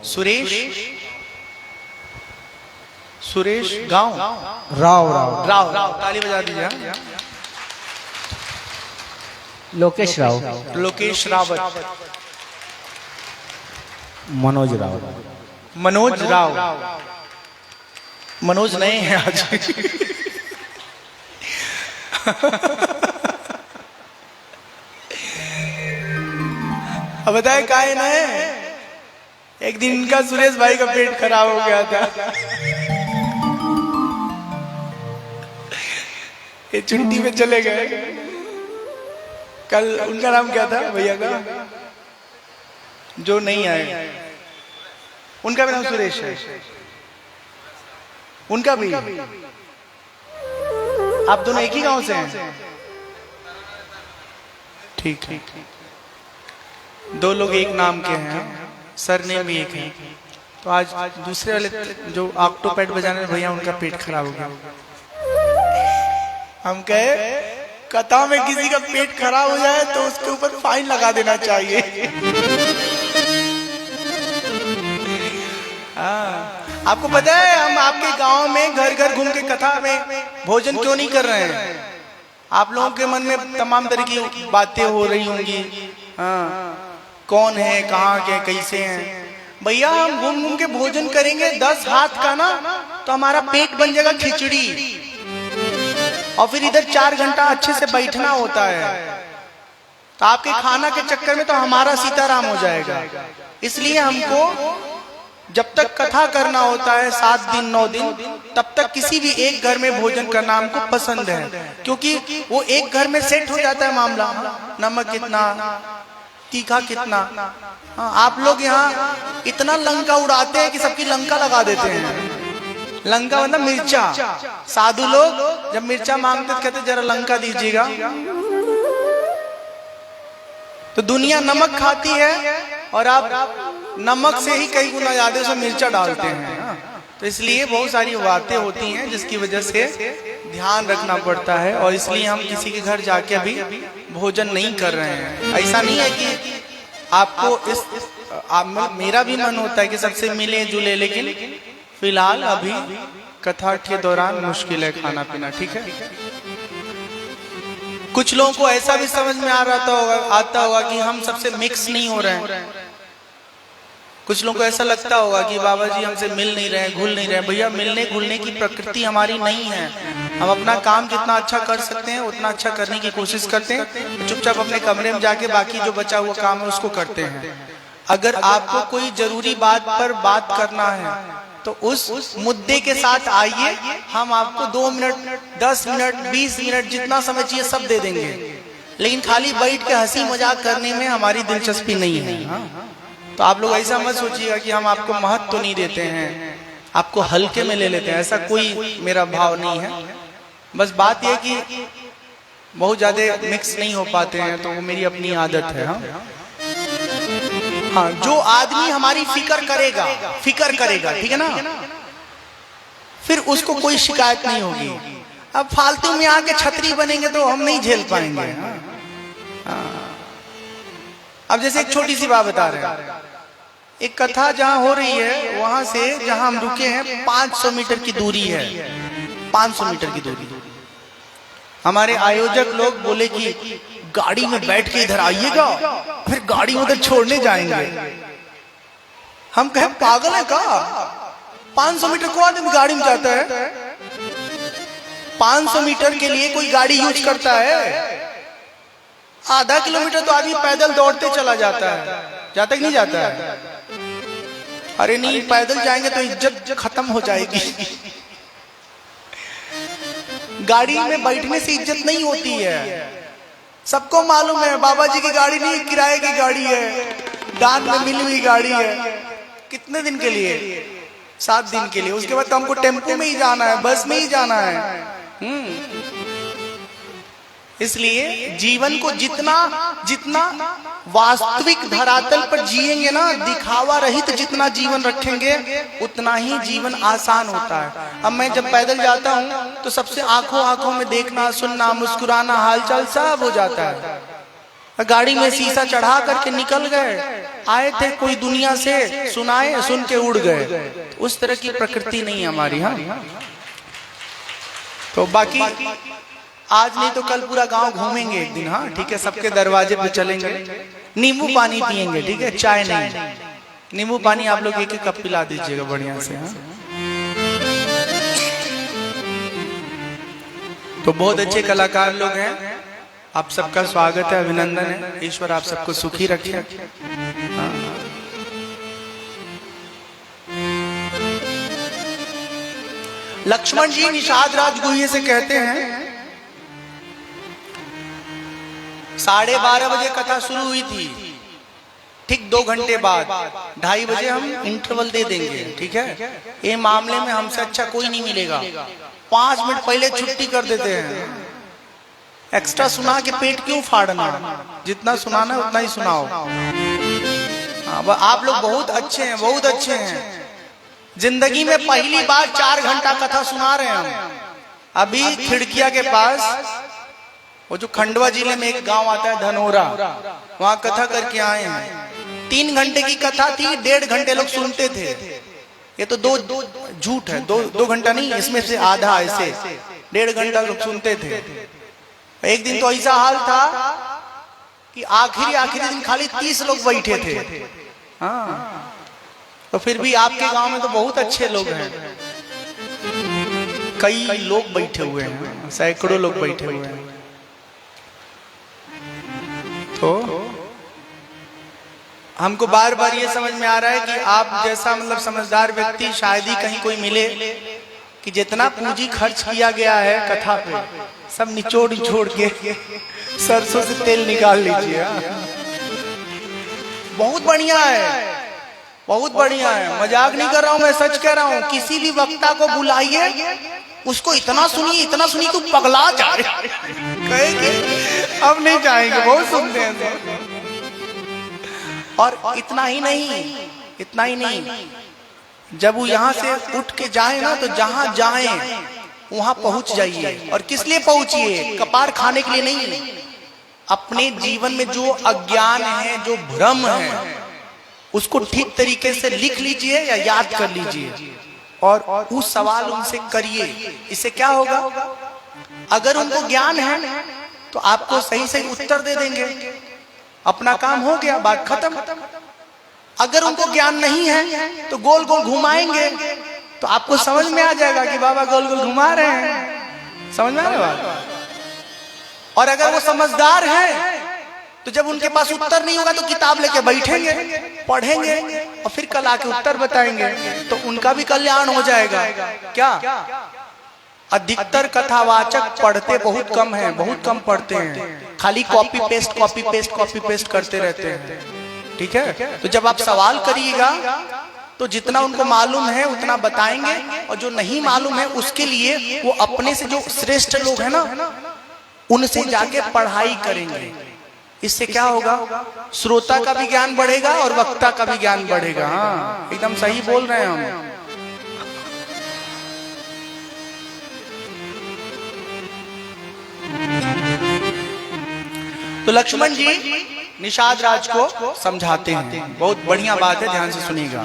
सुरेश, सुरेश गांव राव राव राव राव, ताली बजा दीजिए। लोकेश राव। लोकेश रावत। मनोज राव। मनोज राव। मनोज नहीं है आज। अब बताए काहे ना है, एक दिन इनका सुरेश भाई का पेट खराब हो गया था, ये छुट्टी में चले गए। कल उनका नाम क्या था भैया का जो नहीं आए? उनका भी नाम सुरेश है। उनका भी? आप दोनों एक ही गांव से हैं? ठीक है, दो लोग एक नाम के हैं, सरनेम भी एक है। तो आज दूसरे वाले जो ऑक्टोपैड बजाने भैया, उनका पेट खराब हो गया। हम कहे कथा में किसी का पेट खराब हो जाए तो उसके ऊपर फाइन लगा देना चाहिए। आपको पता है हम आपके गांव में घर घर घूम के कथा में भोजन क्यों नहीं कर रहे हैं? आप लोगों के मन में तमाम तरह की बातें हो रही होंगी। कौन है, कहाँ के, कैसे हैं? भैया हम घूम घूम के भोजन करेंगे 10 हाथ का ना, तो हमारा पेट बन जाएगा खिचड़ी, और फिर इधर 4 घंटा अच्छे से बैठना होता है। तो आपके खाना के चक्कर में तो हमारा सीताराम हो जाएगा। इसलिए हमको जब तक कथा करना होता है 7 दिन 9 दिन, तब तक किसी भी एक घर में भोजन करना हमको पसंद है, क्योंकि वो एक घर में सेट हो जाता है मामला। नमक कितना, तीखा कितना। आप लोग यहाँ इतना लंका उड़ाते हैं कि सबकी लंका लगा देते हैं। लंका मतलब मिर्चा। साधु लोग जब मिर्चा मांगते तो कहते जरा लंका दीजिएगा। तो दुनिया नमक खाती है और आप नमक से ही कई गुना ज्यादा उसमें मिर्चा डालते हैं। तो इसलिए बहुत सारी बातें होती हैं जिसकी वजह से ध्यान रखना पड़ता है, और इसलिए हम किसी के घर जाके अभी भोजन नहीं कर रहे हैं। ऐसा नहीं है कि आपको मेरा भी मन होता है कि सबसे मिले जुले, लेकिन फिलहाल अभी कथा के दौरान मुश्किल है खाना पीना। ठीक है, कुछ लोगों को ऐसा भी समझ में आता होगा कि हम सबसे मिक्स नहीं हो रहे हैं। कुछ लोगों को ऐसा लगता होगा कि बाबा जी हमसे मिल नहीं रहे, घुल नहीं रहे। भैया मिलने घुलने की प्रकृति हमारी नहीं है। हम अपना काम जितना अच्छा कर सकते हैं उतना अच्छा करने की कोशिश करते हैं, चुपचाप अपने कमरे में जाके बाकी जो बचा हुआ काम है उसको करते हैं। अगर आपको कोई जरूरी बात पर बात करना है तो उस मुद्दे के साथ आइए, हम आपको 2 मिनट 10 मिनट 20 मिनट जितना समय चाहिए सब दे देंगे, लेकिन खाली बैठ के हंसी मजाक करने में हमारी दिलचस्पी नहीं है। तो आप लोग ऐसा मत सोचिएगा कि हम आपको महत्व तो नहीं देते हैं, आपको हल्के में ले लेते हैं, ऐसा कोई मेरा भाव नहीं है। बस बात यह कि बहुत ज्यादा मिक्स नहीं हो पाते हैं, तो वो मेरी अपनी आदत है। हाँ, जो आदमी हमारी फिक्र करेगा, ठीक है ना, फिर उसको कोई शिकायत नहीं होगी। अब फालतू में आके छतरी बनेंगे तो हम नहीं झेल पाएंगे। अब जैसे एक छोटी सी बात बता रहे हैं, एक कथा जहां हो रही है वहां से जहां हम रुके हैं 500 मीटर की दूरी है। 500 मीटर की दूरी। हमारे आयोजक लोग बोले कि गाड़ी में बैठ के इधर आइएगा, फिर गाड़ी उधर छोड़ने जाएंगे। हम कहे पागल है का? 500 मीटर को आदमी गाड़ी में जाता है? 500 मीटर के लिए कोई गाड़ी यूज करता है? आधा किलोमीटर तो आदमी पैदल दौड़ते चला जाता है, जाता कि नहीं जाता है? अरे नहीं, पैदल जाएंगे तो इज्जत खत्म हो जाएगी। गाड़ी में बैठने से इज्जत नहीं होती है। सबको मालूम है बाबा जी की गाड़ी नहीं, किराए की गाड़ी है, दान में मिली हुई गाड़ी है। कितने दिन के लिए? 7 दिन के लिए। उसके बाद तो हमको टेम्पो में ही जाना है, बस में ही जाना है। इसलिए जीवन को जितना जितना वास्तविक धरातल पर जिएंगे ना, दिखावा रहित जितना जीवन रखेंगे, उतना ही जीवन आसान होता है। अब मैं जब पैदल जाता हूँ तो सबसे आंखों आंखों में देखना, सुनना, मुस्कुराना, हालचाल सब हो जाता है। गाड़ी में शीशा चढ़ा करके निकल गए, आए थे कोई दुनिया से, सुनाए, सुन के उड़ गए। उस तरह की प्रकृति नहीं हमारी। हाँ, तो बाकी आज नहीं तो कल पूरा गांव घूमेंगे एक दिन। हाँ ठीक है, सबके दरवाजे पे चलेंगे, नींबू पानी पियेंगे। ठीक है, चाय नहीं, नींबू पानी आप लोग 1-1 कप पिला दीजिएगा बढ़िया से। हाँ, तो बहुत अच्छे कलाकार लोग हैं, आप सबका स्वागत है, अभिनंदन है। ईश्वर आप सबको सुखी रखे। हाँ। लक्ष्मण जी निषाद राज गुह्य से कहते हैं 12:30 बजे कथा शुरू हुई थी, ठीक 2 घंटे बाद 2:30 बजे हम इंटरवल दे देंगे। ठीक है, ये मामले में हमसे अच्छा कोई नहीं मिलेगा। 5 मिनट पहले छुट्टी कर देते हैं। एक्स्ट्रा सुना के पेट क्यों फाड़ना, जितना सुनाना उतना ही सुनाओ। आप लोग बहुत अच्छे हैं, बहुत अच्छे हैं। जिंदगी में पहली बार 4 घंटा कथा सुना रहे हैं हम। अभी खिड़किया के पास, वो जो खंडवा जिले में एक गांव आता है धनोरा, वहां कथा करके आए हैं। 3 घंटे की कथा थी, 1.5 घंटे लोग सुनते थे। ये तो दो झूठ है, 2 घंटा नहीं, इसमें से आधा ऐसे 1.5 घंटा लोग सुनते थे। एक दिन तो ऐसा हाल था कि आखिरी दिन खाली 30 लोग बैठे थे। हाँ, तो फिर भी आपके गांव में तो बहुत अच्छे लोग हैं, कई लोग बैठे हुए हैं, सैकड़ों लोग बैठे हुए हैं। तो हमको बार बार ये समझ में आ रहा है कि आप जैसा मतलब समझदार व्यक्ति शायद ही कहीं कोई मिले कि जितना पूंजी खर्च किया गया है कथा पे, सब निचोड़ के सरसों से तेल निकाल लीजिए। बहुत बढ़िया है, बहुत बढ़िया है, मजाक नहीं कर रहा हूं मैं, सच कह रहा हूं। किसी भी वक्ता को बुलाइए, उसको इतना सुनिए तू पगला जा रहे। अब नहीं जाएंगे, बहुत सुनते हैं। और इतना ही नहीं, जब वो यहाँ से उठ के जाए ना, तो जहां जाए वहां पहुंच जाइए। और किस लिए पहुंचिए? कपार खाने के लिए नहीं, अपने जीवन में जो अज्ञान है, जो भ्रम है, उसको ठीक तरीके से लिख लीजिए या याद कर लीजिए और उस सवाल उनसे करिए। इससे क्या होगा? अगर उनको ज्ञान है तो आपको सही सही उत्तर दे देंगे, अपना काम हो गया, बात खत्म। अगर उनको ज्ञान नहीं है तो गोल गोल घुमाएंगे, तो आपको समझ में आ जाएगा कि बाबा गोल गोल घुमा रहे हैं। समझ में आ रहा है? और अगर वो समझदार है तो जब उनके पास उत्तर नहीं होगा तो किताब लेके बैठेंगे, पढ़ेंगे और फिर कल आके उत्तर बताएंगे, तो उनका भी कल्याण हो जाएगा। क्या अधिकतर कथावाचक पढ़ते बहुत कम हैं, बहुत कम पढ़ते हैं, खाली कॉपी पेस्ट करते रहते हैं। ठीक है, तो जब आप सवाल करिएगा तो जितना उनको मालूम है उतना बताएंगे, और जो नहीं मालूम है उसके लिए वो अपने से जो श्रेष्ठ लोग हैं ना, उनसे जाके पढ़ाई करेंगे। इससे क्या होगा? श्रोता का भी ज्ञान बढ़ेगा और वक्ता का भी ज्ञान बढ़ेगा। हाँ, एकदम सही बोल रहे हैं हम। तो लक्ष्मण जी निषाद राज को समझाते हैं, बहुत बढ़िया बात है, ध्यान से सुनिएगा।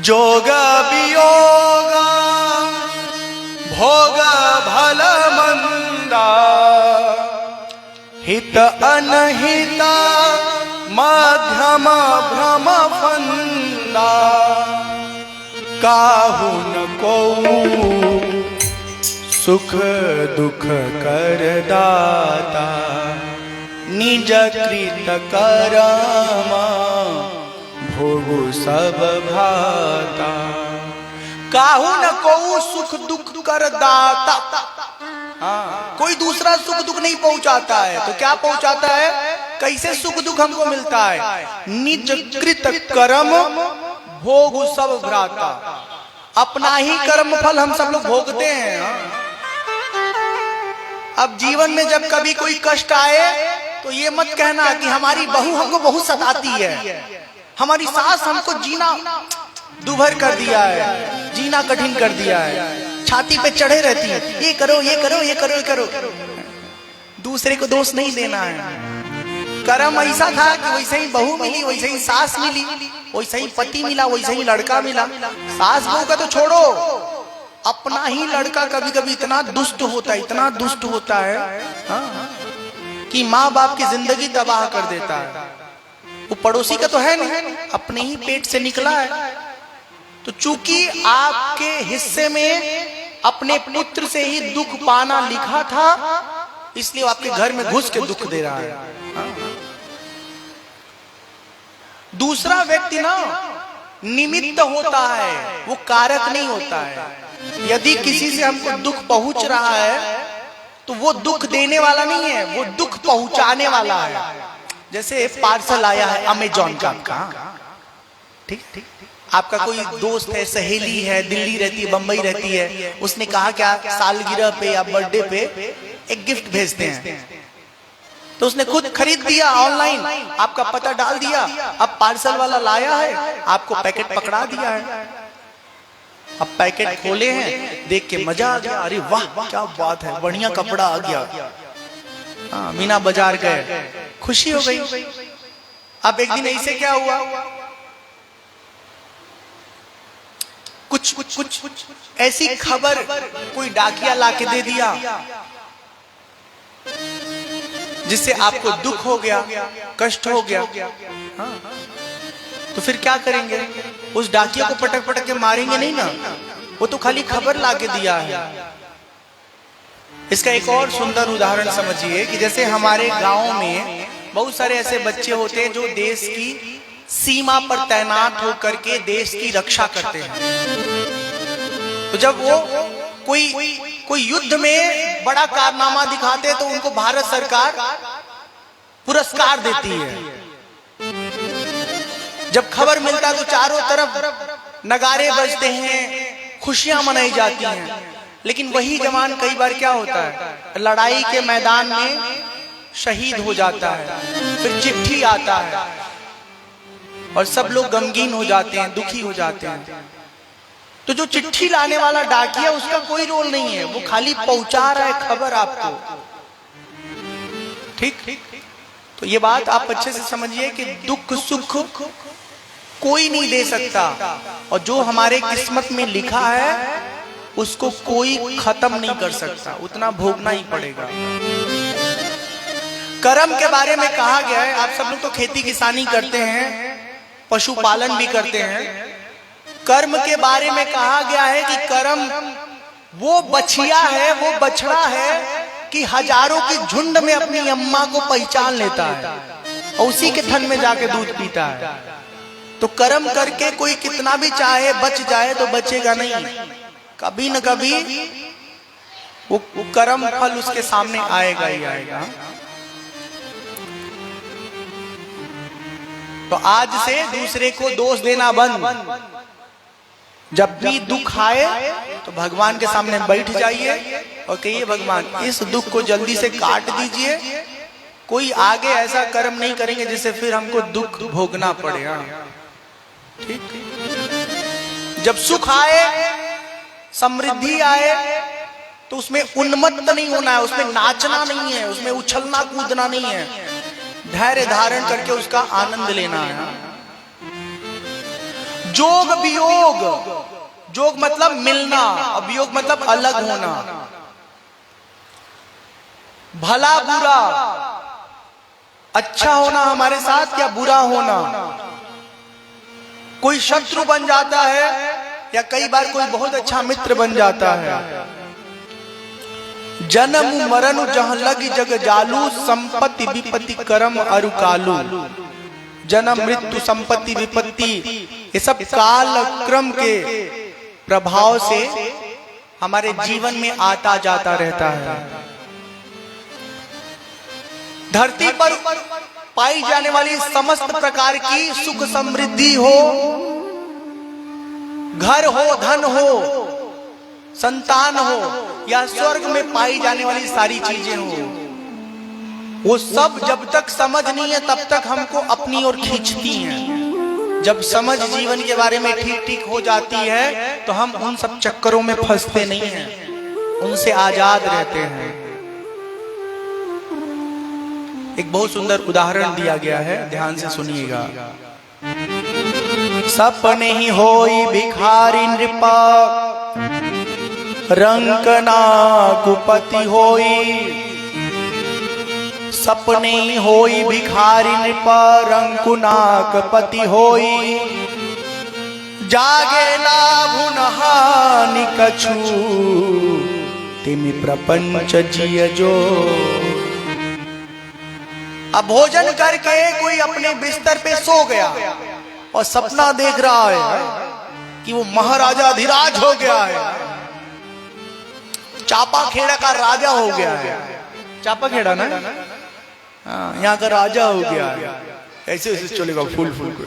जोग वियोग भोग भल मंदा, हित अनहित मध्यम भ्रम फंदा, काहु न को सुख दुख कर दाता, निज कृत कर्म भोगु सब भाता, काहू न को सुख दुख कर दाता। हाँ, कोई दूसरा सुख दुख नहीं पहुंचाता है, तो क्या पहुंचाता है? कैसे सुख दुख हमको मिलता है? निज कृत कर्म भोग सब भ्राता। अपना ही कर्म फल हम सब लोग भोगते हैं। हाँ। अब जीवन में जब कभी कोई कष्ट आए तो ये मत कहना कि हमारी बहू हमको बहुत सताती है, हमारी सास हमको जीना दुभर कर दिया है, जीना कठिन कर दिया है, छाती पे चढ़े रहती है, ये करो ये करो ये करो ये करो। दूसरे को दोष नहीं देना है। कर्म ऐसा था कि वैसे ही बहू मिली, वैसे ही सास मिली, वैसे ही पति मिला, वैसे ही लड़का मिला। सास बहू का तो छोड़ो, अपना ही लड़का कभी कभी इतना दुष्ट होता है, इतना दुष्ट होता है, हाँ, कि माँ बाप की जिंदगी तबाह कर देता है। वो पड़ोसी का तो है नहीं, अपने ही पेट से निकला है। तो चूंकि आपके हिस्से में अपने पुत्र से ही दुख पाना लिखा था, इसलिए वो आपके घर में घुस के दुख दे रहा है। हाँ? दूसरा व्यक्ति ना निमित्त होता है, वो कारक नहीं होता है। यदि किसी से हमको दुख पहुंच रहा है तो वो दुख देने वाला नहीं है, वो दुख पहुंचाने वाला है। जैसे पार्सल आया है अमेजॉन का आपका, ठीक ठीक, आपका कोई दोस्त है, सहेली है, दिल्ली रहती है, बंबई रहती है, उसने कहा क्या सालगिरह पे या बर्थडे पे एक गिफ्ट भेजते हैं, तो उसने खुद खरीद दिया ऑनलाइन, आपका पता डाल दिया। अब पार्सल वाला लाया है, आपको पैकेट पकड़ा दिया है। अब पैकेट खोले हैं, देख के मजा आ गया, अरे वाह क्या बात है, बढ़िया कपड़ा आ गया। हाँ, मीना बाजार गए, खुशी हो गई। अब एक दिन ऐसे क्या हुआ, कुछ ऐसी खबर कोई डाकिया लाके दे दिया जिससे आपको दुख हो गया, कष्ट हो गया। हाँ। तो फिर क्या करेंगे? उस डाकिया को पटक पटक के मारेंगे नहीं ना, वो तो खाली खबर लाके दिया है। इसका एक और सुंदर उदाहरण समझिए कि जैसे हमारे गांव में बहुत सारे ऐसे बच्चे होते हैं जो देश की सीमा पर तैनात होकर के देश की रक्षा करते हैं। तो जब वो कोई युद्ध में बड़ा कारनामा दिखाते तो उनको भारत सरकार पुरस्कार देती है। जब खबर मिलता तो चारों तरफ नगारे बजते हैं, खुशियां मनाई जाती हैं। लेकिन वही जवान कई बार क्या होता है, लड़ाई के मैदान में शहीद हो जाता है, फिर चिट्ठी आता है और सब लोग गमगीन हो जाते हैं, दुखी हो जाते हैं। तो जो चिट्ठी लाने वाला डाकिया, उसका कोई रोल नहीं है, वो खाली पहुंचा रहा है खबर आपको। ठीक, तो ये बात आप अच्छे से समझिए कि दुख सुख कोई नहीं दे सकता, और जो हमारे किस्मत में लिखा है उसको कोई खत्म नहीं कर सकता, उतना भोगना ही पड़ेगा। कर्म के बारे में कहा गया है, आप सब लोग तो खेती किसानी करते हैं, पशुपालन भी करते हैं। कर्म के बारे में कहा गया है कि कर्म वो बछिया है, वो बछड़ा है कि हजारों की झुंड में अपनी अम्मा को पहचान लेता है और उसी के थन में जाके दूध पीता है। तो कर्म करके कोई कितना भी चाहे बच जाए तो बचेगा नहीं, कभी न कभी वो कर्म फल उसके सामने आएगा ही आएगा। तो आज से दूसरे को दोष देना बंद। जब भी दुख आए तो भगवान के सामने बैठ जाइए और कहिए भगवान इस दुख को जल्दी से काट दीजिए, कोई आगे ऐसा कर्म नहीं करेंगे जिससे फिर हमको दुख भोगना पड़ेगा। ठीक, जब सुख आए, समृद्धि आए, तो उसमें उन्मत्त नहीं होना है, उसमें नाचना नहीं है, उसमें उछलना कूदना नहीं है, धैर्य धारण करके उसका आनंद लेना है। जोग वियोग, जोग मतलब मिलना, और वियोग मतलब अलग होना। भला बुरा, अच्छा होना हमारे साथ या बुरा होना। कोई शत्रु बन जाता है या कई बार कोई बहुत अच्छा मित्र बन जाता है। जन्म मरण जहां लग जग जालू, संपत्ति विपत्ति कर्म अरु कालू। जन्म मृत्यु संपत्ति विपत्ति ये सब काल क्रम के प्रभाव से हमारे जीवन में आता जाता रहता है। धरती पर पाई जाने वाली समस्त प्रकार की सुख समृद्धि हो, घर हो, धन हो, संतान हो, या स्वर्ग में पाई जाने वाली सारी चीजें हो, वो सब जब तक समझ नहीं है तब तक हमको अपनी ओर खींचती हैं। जब समझ जीवन के बारे में ठीक ठीक हो जाती है तो हम उन सब चक्करों में फंसते नहीं हैं, उनसे आजाद रहते हैं। एक बहुत सुंदर उदाहरण दिया गया है, ध्यान से सुनिएगा। सपने ही होई भिखारी नृपा, रंक ना कुपति होई। सपने ही होई भिखारी नृपा, रंकु नाक पति होई। जागे लाभु नहानि कछु, तिमि प्रपंच जिय जो। अब भोजन करके कोई अपने बिस्तर पे सो गया और सपना देख रहा है कि वो महाराजा धीराज हो गया है, चापा खेड़ा का राजा हो गया है। चापा खेड़ा ना, हाँ, यहाँ का राजा हो गया है। ऐसे ऐसे चलेगा फूल फूल को,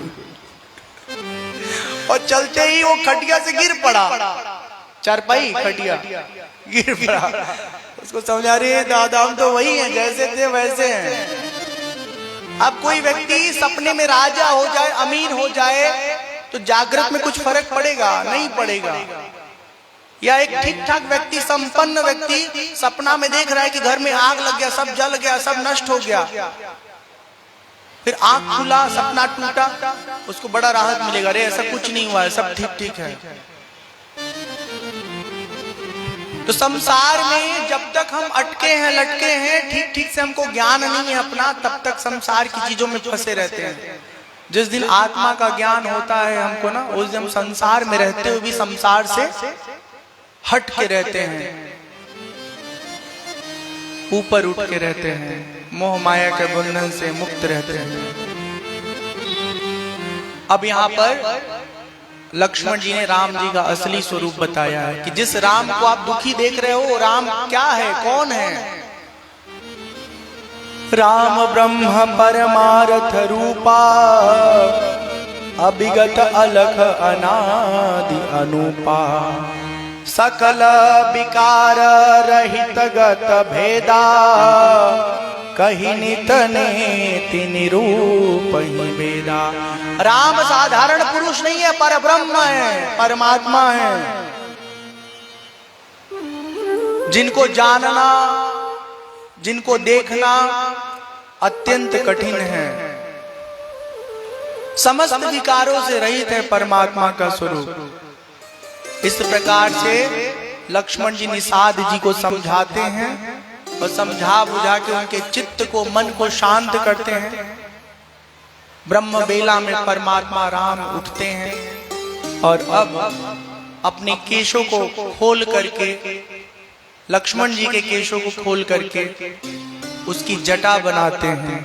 और चलते ही वो खटिया से गिर पड़ा, चारपाई खटिया गिर पड़ा। उसको समझा रही है दादा हम तो वही हैं, जैसे थे वैसे हैं। अब कोई व्यक्ति सपने में राजा हो जाए, अमीर हो जाए, तो जागृत में कुछ फर्क पड़ेगा? नहीं पड़ेगा। या एक ठीक ठाक व्यक्ति, संपन्न व्यक्ति सपना में देख रहा है कि घर में आग लग गया, सब जल गया, सब नष्ट हो गया, फिर आंख खुला, सपना टूटा, उसको बड़ा राहत मिलेगा, अरे ऐसा कुछ नहीं हुआ है, सब ठीक ठीक है। तो संसार में जब तक हम अटके हैं, लटके हैं, ठीक ठीक से हमको ज्ञान नहीं है अपना, तब तक संसार की चीजों में फंसे रहते हैं। जिस दिन आत्मा का ज्ञान होता है हमको ना, उस दिन हम संसार में रहते हुए भी संसार से हट के रहते हैं, ऊपर उठ के रहते हैं, मोह माया के बंधन से मुक्त रहते हैं। अब यहाँ पर लक्ष्मण जी ने राम जी का असली स्वरूप बताया है कि जिस राम को आप दुखी देख रहे हो, राम क्या है, कौन है? राम ब्रह्म परमार्थ रूपा, अभिगत अलख अनादि अनूपा। सकल विकार रहित गत भेदा, कहीं नित नेति निरूप ही वेदा। राम साधारण पुरुष नहीं है, पर ब्रह्म है, परमात्मा है, जिनको जानना, जिनको देखना अत्यंत कठिन है। समस्त विकारों से रहित है परमात्मा का स्वरूप। इस प्रकार से लक्ष्मण जी निषाद जी को समझाते हैं और समझा बुझा के उनके चित्त को, मन को शांत करते हैं। ब्रह्म बेला में परमात्मा राम उठते हैं और अब अपने केशों को खोल करके, लक्ष्मण जी के केशों को खोल करके उसकी जटा बनाते हैं।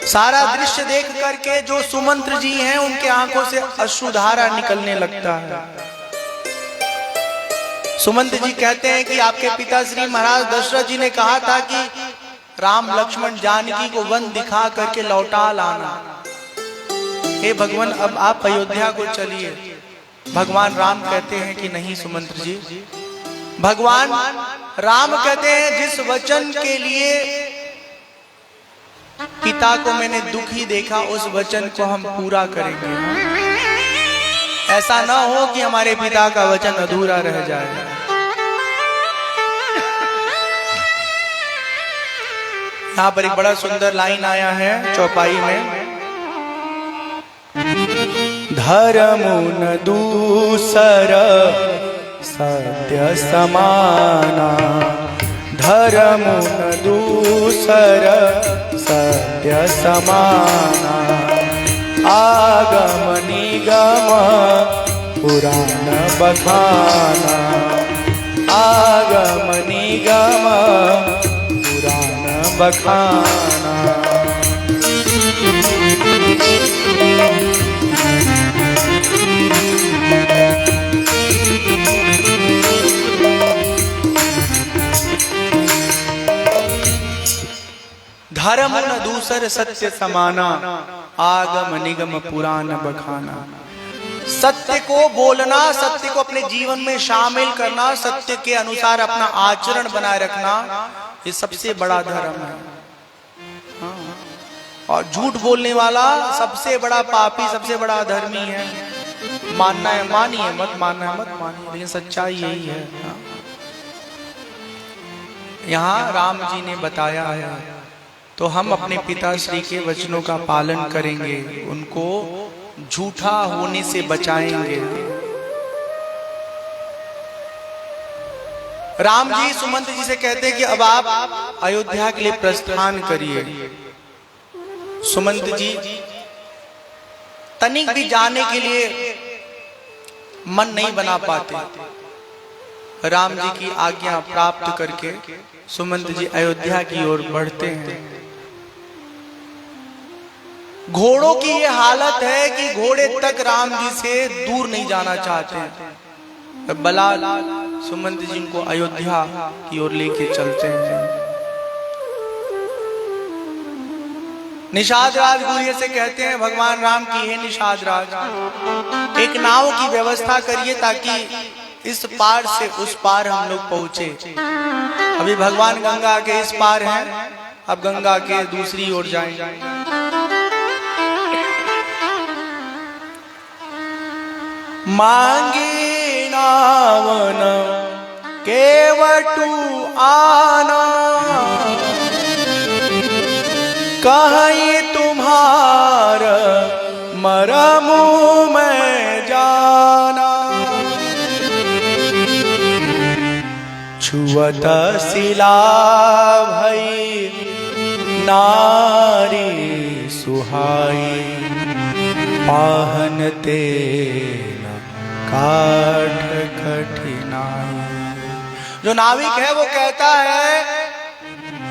सारा दृश्य देख करके जो सुमंत्र जी हैं उनके आंखों से अश्रुधारा निकलने लगता है। सुमंत्र जी कहते हैं कि आपके पिता श्री महाराज दशरथ जी ने कहा था कि राम लक्ष्मण जानकी को वन दिखा करके लौटा लाना। हे भगवान, अब आप अयोध्या को चलिए। भगवान राम कहते हैं कि नहीं सुमंत्र जी, भगवान राम कहते हैं जिस वचन के लिए पिता को मैंने दुखी देखा, उस वचन को हम पूरा करेंगे। ऐसा ना हो कि हमारे पिता का वचन अधूरा रह जाए। यहाँ पर एक बड़ा सुंदर लाइन आया है चौपाई में, धर्मुन दूसर सत्य समाना, धर्मुन दूसर सत्य समाना। आगम निगम पुराण बखाना, आगम निगम पुराण बखाना। धर्म न दूसर सत्य समाना, आगम निगम पुराण बखाना। सत्य को बोलना, सत्य को अपने जीवन में शामिल करना, सत्य के अनुसार अपना आचरण बनाए रखना, ये सबसे बड़ा धर्म है। और झूठ बोलने वाला सबसे बड़ा पापी, सबसे बड़ा अधर्मी है। मानना है मानिए, मत मानना है मत मानिए, लेकिन सच्चाई यही है। यहाँ राम जी ने बताया है, तो हम अपने पिता श्री के वचनों का पालन करेंगे, उनको झूठा होने से बचाएंगे। राम जी सुमंत जी से कहते हैं कि अब आप अयोध्या के लिए प्रस्थान करिए। सुमंत जी तनिक भी जाने के लिए मन नहीं बना पाते। राम जी की आज्ञा प्राप्त करके सुमंत जी अयोध्या की ओर बढ़ते हैं। घोड़ों की ये हालत है कि घोड़े तक राम जी से दूर नहीं जाना चाहते। बलाल सुमंत जी को अयोध्या की ओर लेके चलते हैं। निषाद राज गुरिये से कहते हैं, भगवान राम की है निषाद राज, एक नाव की व्यवस्था करिए ताकि इस पार से उस पार हम लोग पहुंचे। अभी भगवान गंगा के इस पार हैं, अब गंगा के दूसरी ओर जाएंगे। मांगे नावन केवटू आना, कहीं तुम्हार मरमू में जाना। छुअत शिला भई नारी सुहाई, पाहन तेना काठ कठिनाई। जो नाविक है वो कहता है,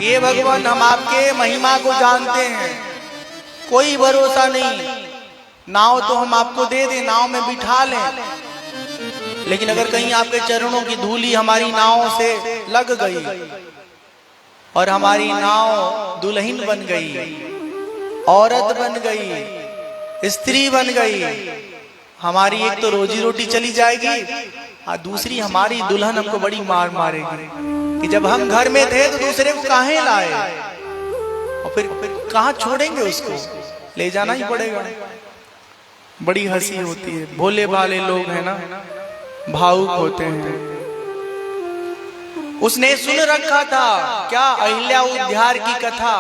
ये भगवान हम आपके महिमा को जानते हैं, कोई भरोसा नहीं, नाव तो हम आपको दे दें, नाव में बिठा लें, लेकिन अगर कहीं आपके चरणों की धूली हमारी नाव से लग गई और हमारी नाव दुल्हन बन गई, औरत बन गई, स्त्री बन गई, हमारी एक तो रोजी रोटी चली जाएगी और दूसरी हमारी दुल्हन हमको बड़ी मार मारेगी कि जब हम घर में थे तो दूसरे को काहे लाए, और फिर कहाँ छोड़ेंगे उसको, ले जाना ही पड़ेगा। बड़ी हंसी होती है। भोले भाले लोग हैं ना, भावुक होते हैं। उसने सुन रखा था क्या अहिल्या उद्धार की कथा,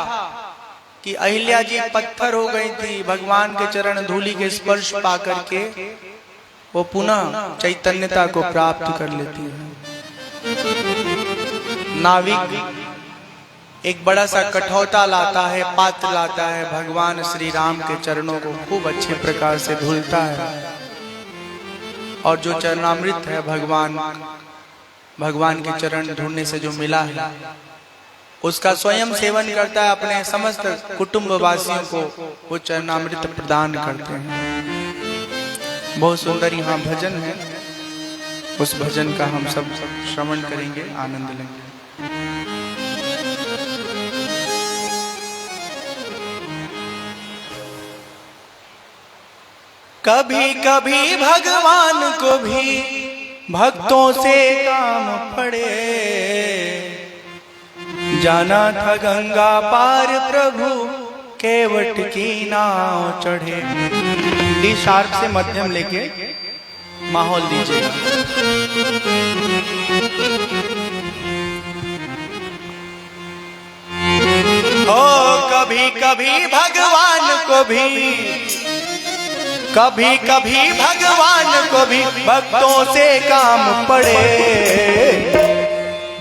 कि अहिल्या जी पत्थर हो गई थी, भगवान के चरण धूलि के स्पर्श पा करके वो पुनः चैतन्यता को प्राप्त कर लेती है। नाविक एक बड़ा सा कठौता लाता है, पात्र लाता है, भगवान श्री राम के चरणों को खूब अच्छे प्रकार से धुलता है, और जो चरणामृत है भगवान के चरण धुलने से जो मिला है उसका स्वयं सेवन करता है, अपने समस्त कुटुंब वासियों को वो चरणामृत प्रदान करते हैं। बहुत सुंदर यहाँ भजन है, उस भजन का हम सब श्रवण करेंगे, आनंद लेंगे। कभी कभी भगवान को भी भक्तों से काम पड़े, जाना था गंगा पार प्रभु केवट की नाव चढ़े। डी शार्प से मध्यम लेके माहौल दीजिए। ओ कभी कभी भगवान को भी, कभी कभी भगवान को भी भक्तों से काम पड़े,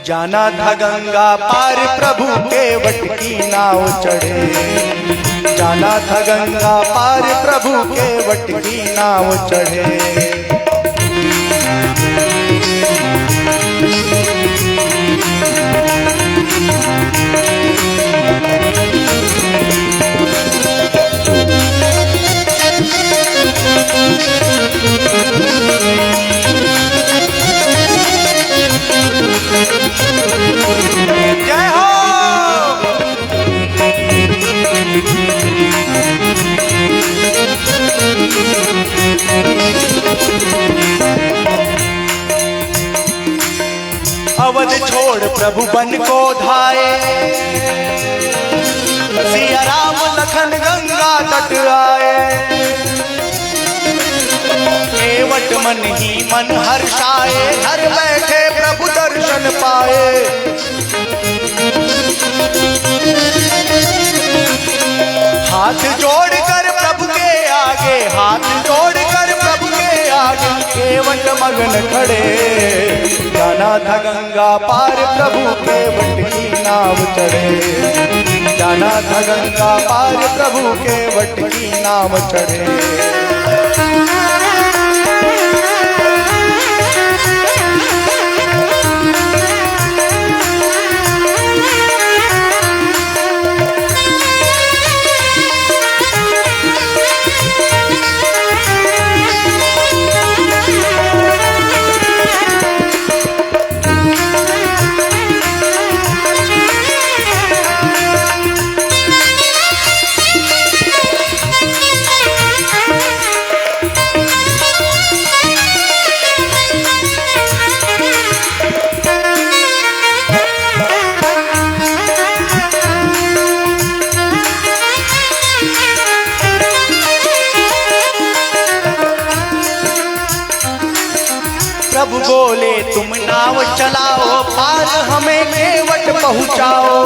जाना था गंगा पार प्रभु केवट की नाव चढ़े, जाना था गंगा पार प्रभु केवट की नाव चढ़े। जय हो। प्रभु बन को धाये, सिया राम लखन गंगा तट आए, केवट मन ही मन हर्षाए, घर बैठे प्रभु दर्शन पाए। हाथ जोड़कर प्रभु के आगे, हाथ जोड़कर प्रभु के आगे, केवट मगन खड़े, जाना था गंगा पार प्रभु केवट की नाव चढ़े, जाना था गंगा पार प्रभु केवट की नाव चढ़े। प्रभु बोले तुम नाव चलाओ, पार हमें केवट पहुँचाओ।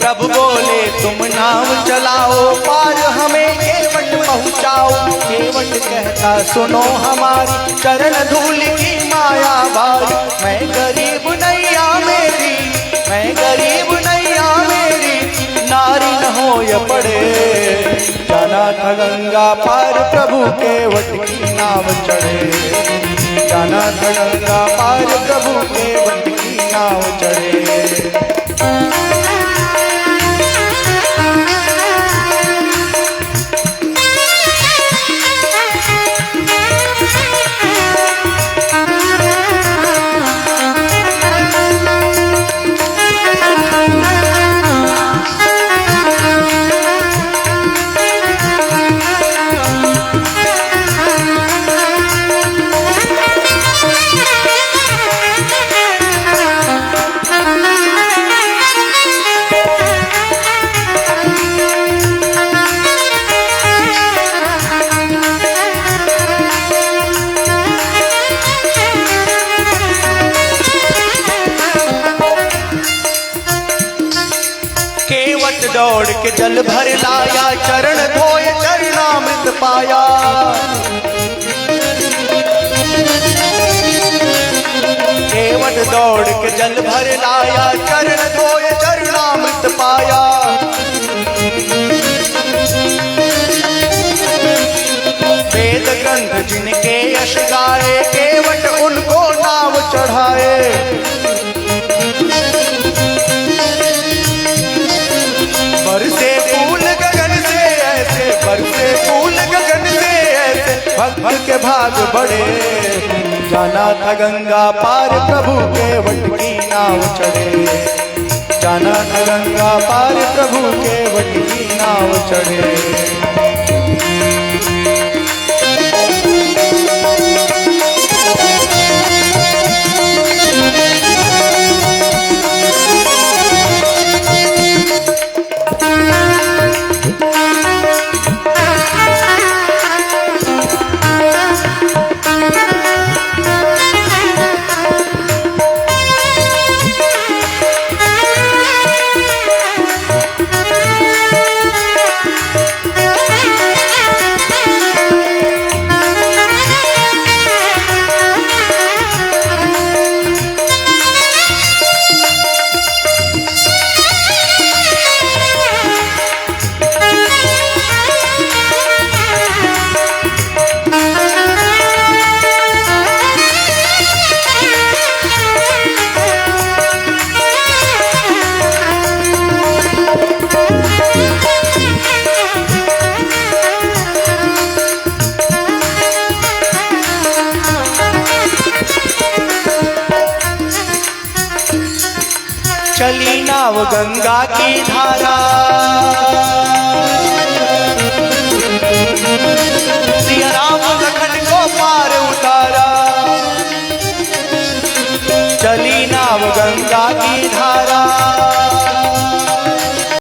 प्रभु बोले तुम नाव चलाओ, पार हमें केवट पहुँचाओ। केवट कहता सुनो हमारी, चरण धूल की माया भारी, मैं गरीब नैया मेरी, मैं गरीब नैया मेरी, नारी न हो या पड़े, जाना था गंगा पार प्रभु केवट की नाव चढ़े, जाना था गंगा पार प्रभु केवट की नाव चढ़े। दौड़ के जल भर लाया, चरण धोए चरणामृत पाया। केवट दौड़ के जल भर लाया, चरण धोए चरणामृत पाया। वेद ग्रंथ जिनके यश गाए, केवट उनको नाव चढ़ाए। बरसे फूल गगन से ऐसे, बरसे फूल गगन से ऐसे, भक्त के भाग बढ़े, जाना था गंगा पार प्रभु केवट की नाव चढ़े, जाना था गंगा पार प्रभु केवट की नाव चढ़े। चली नाव गंगा की धारा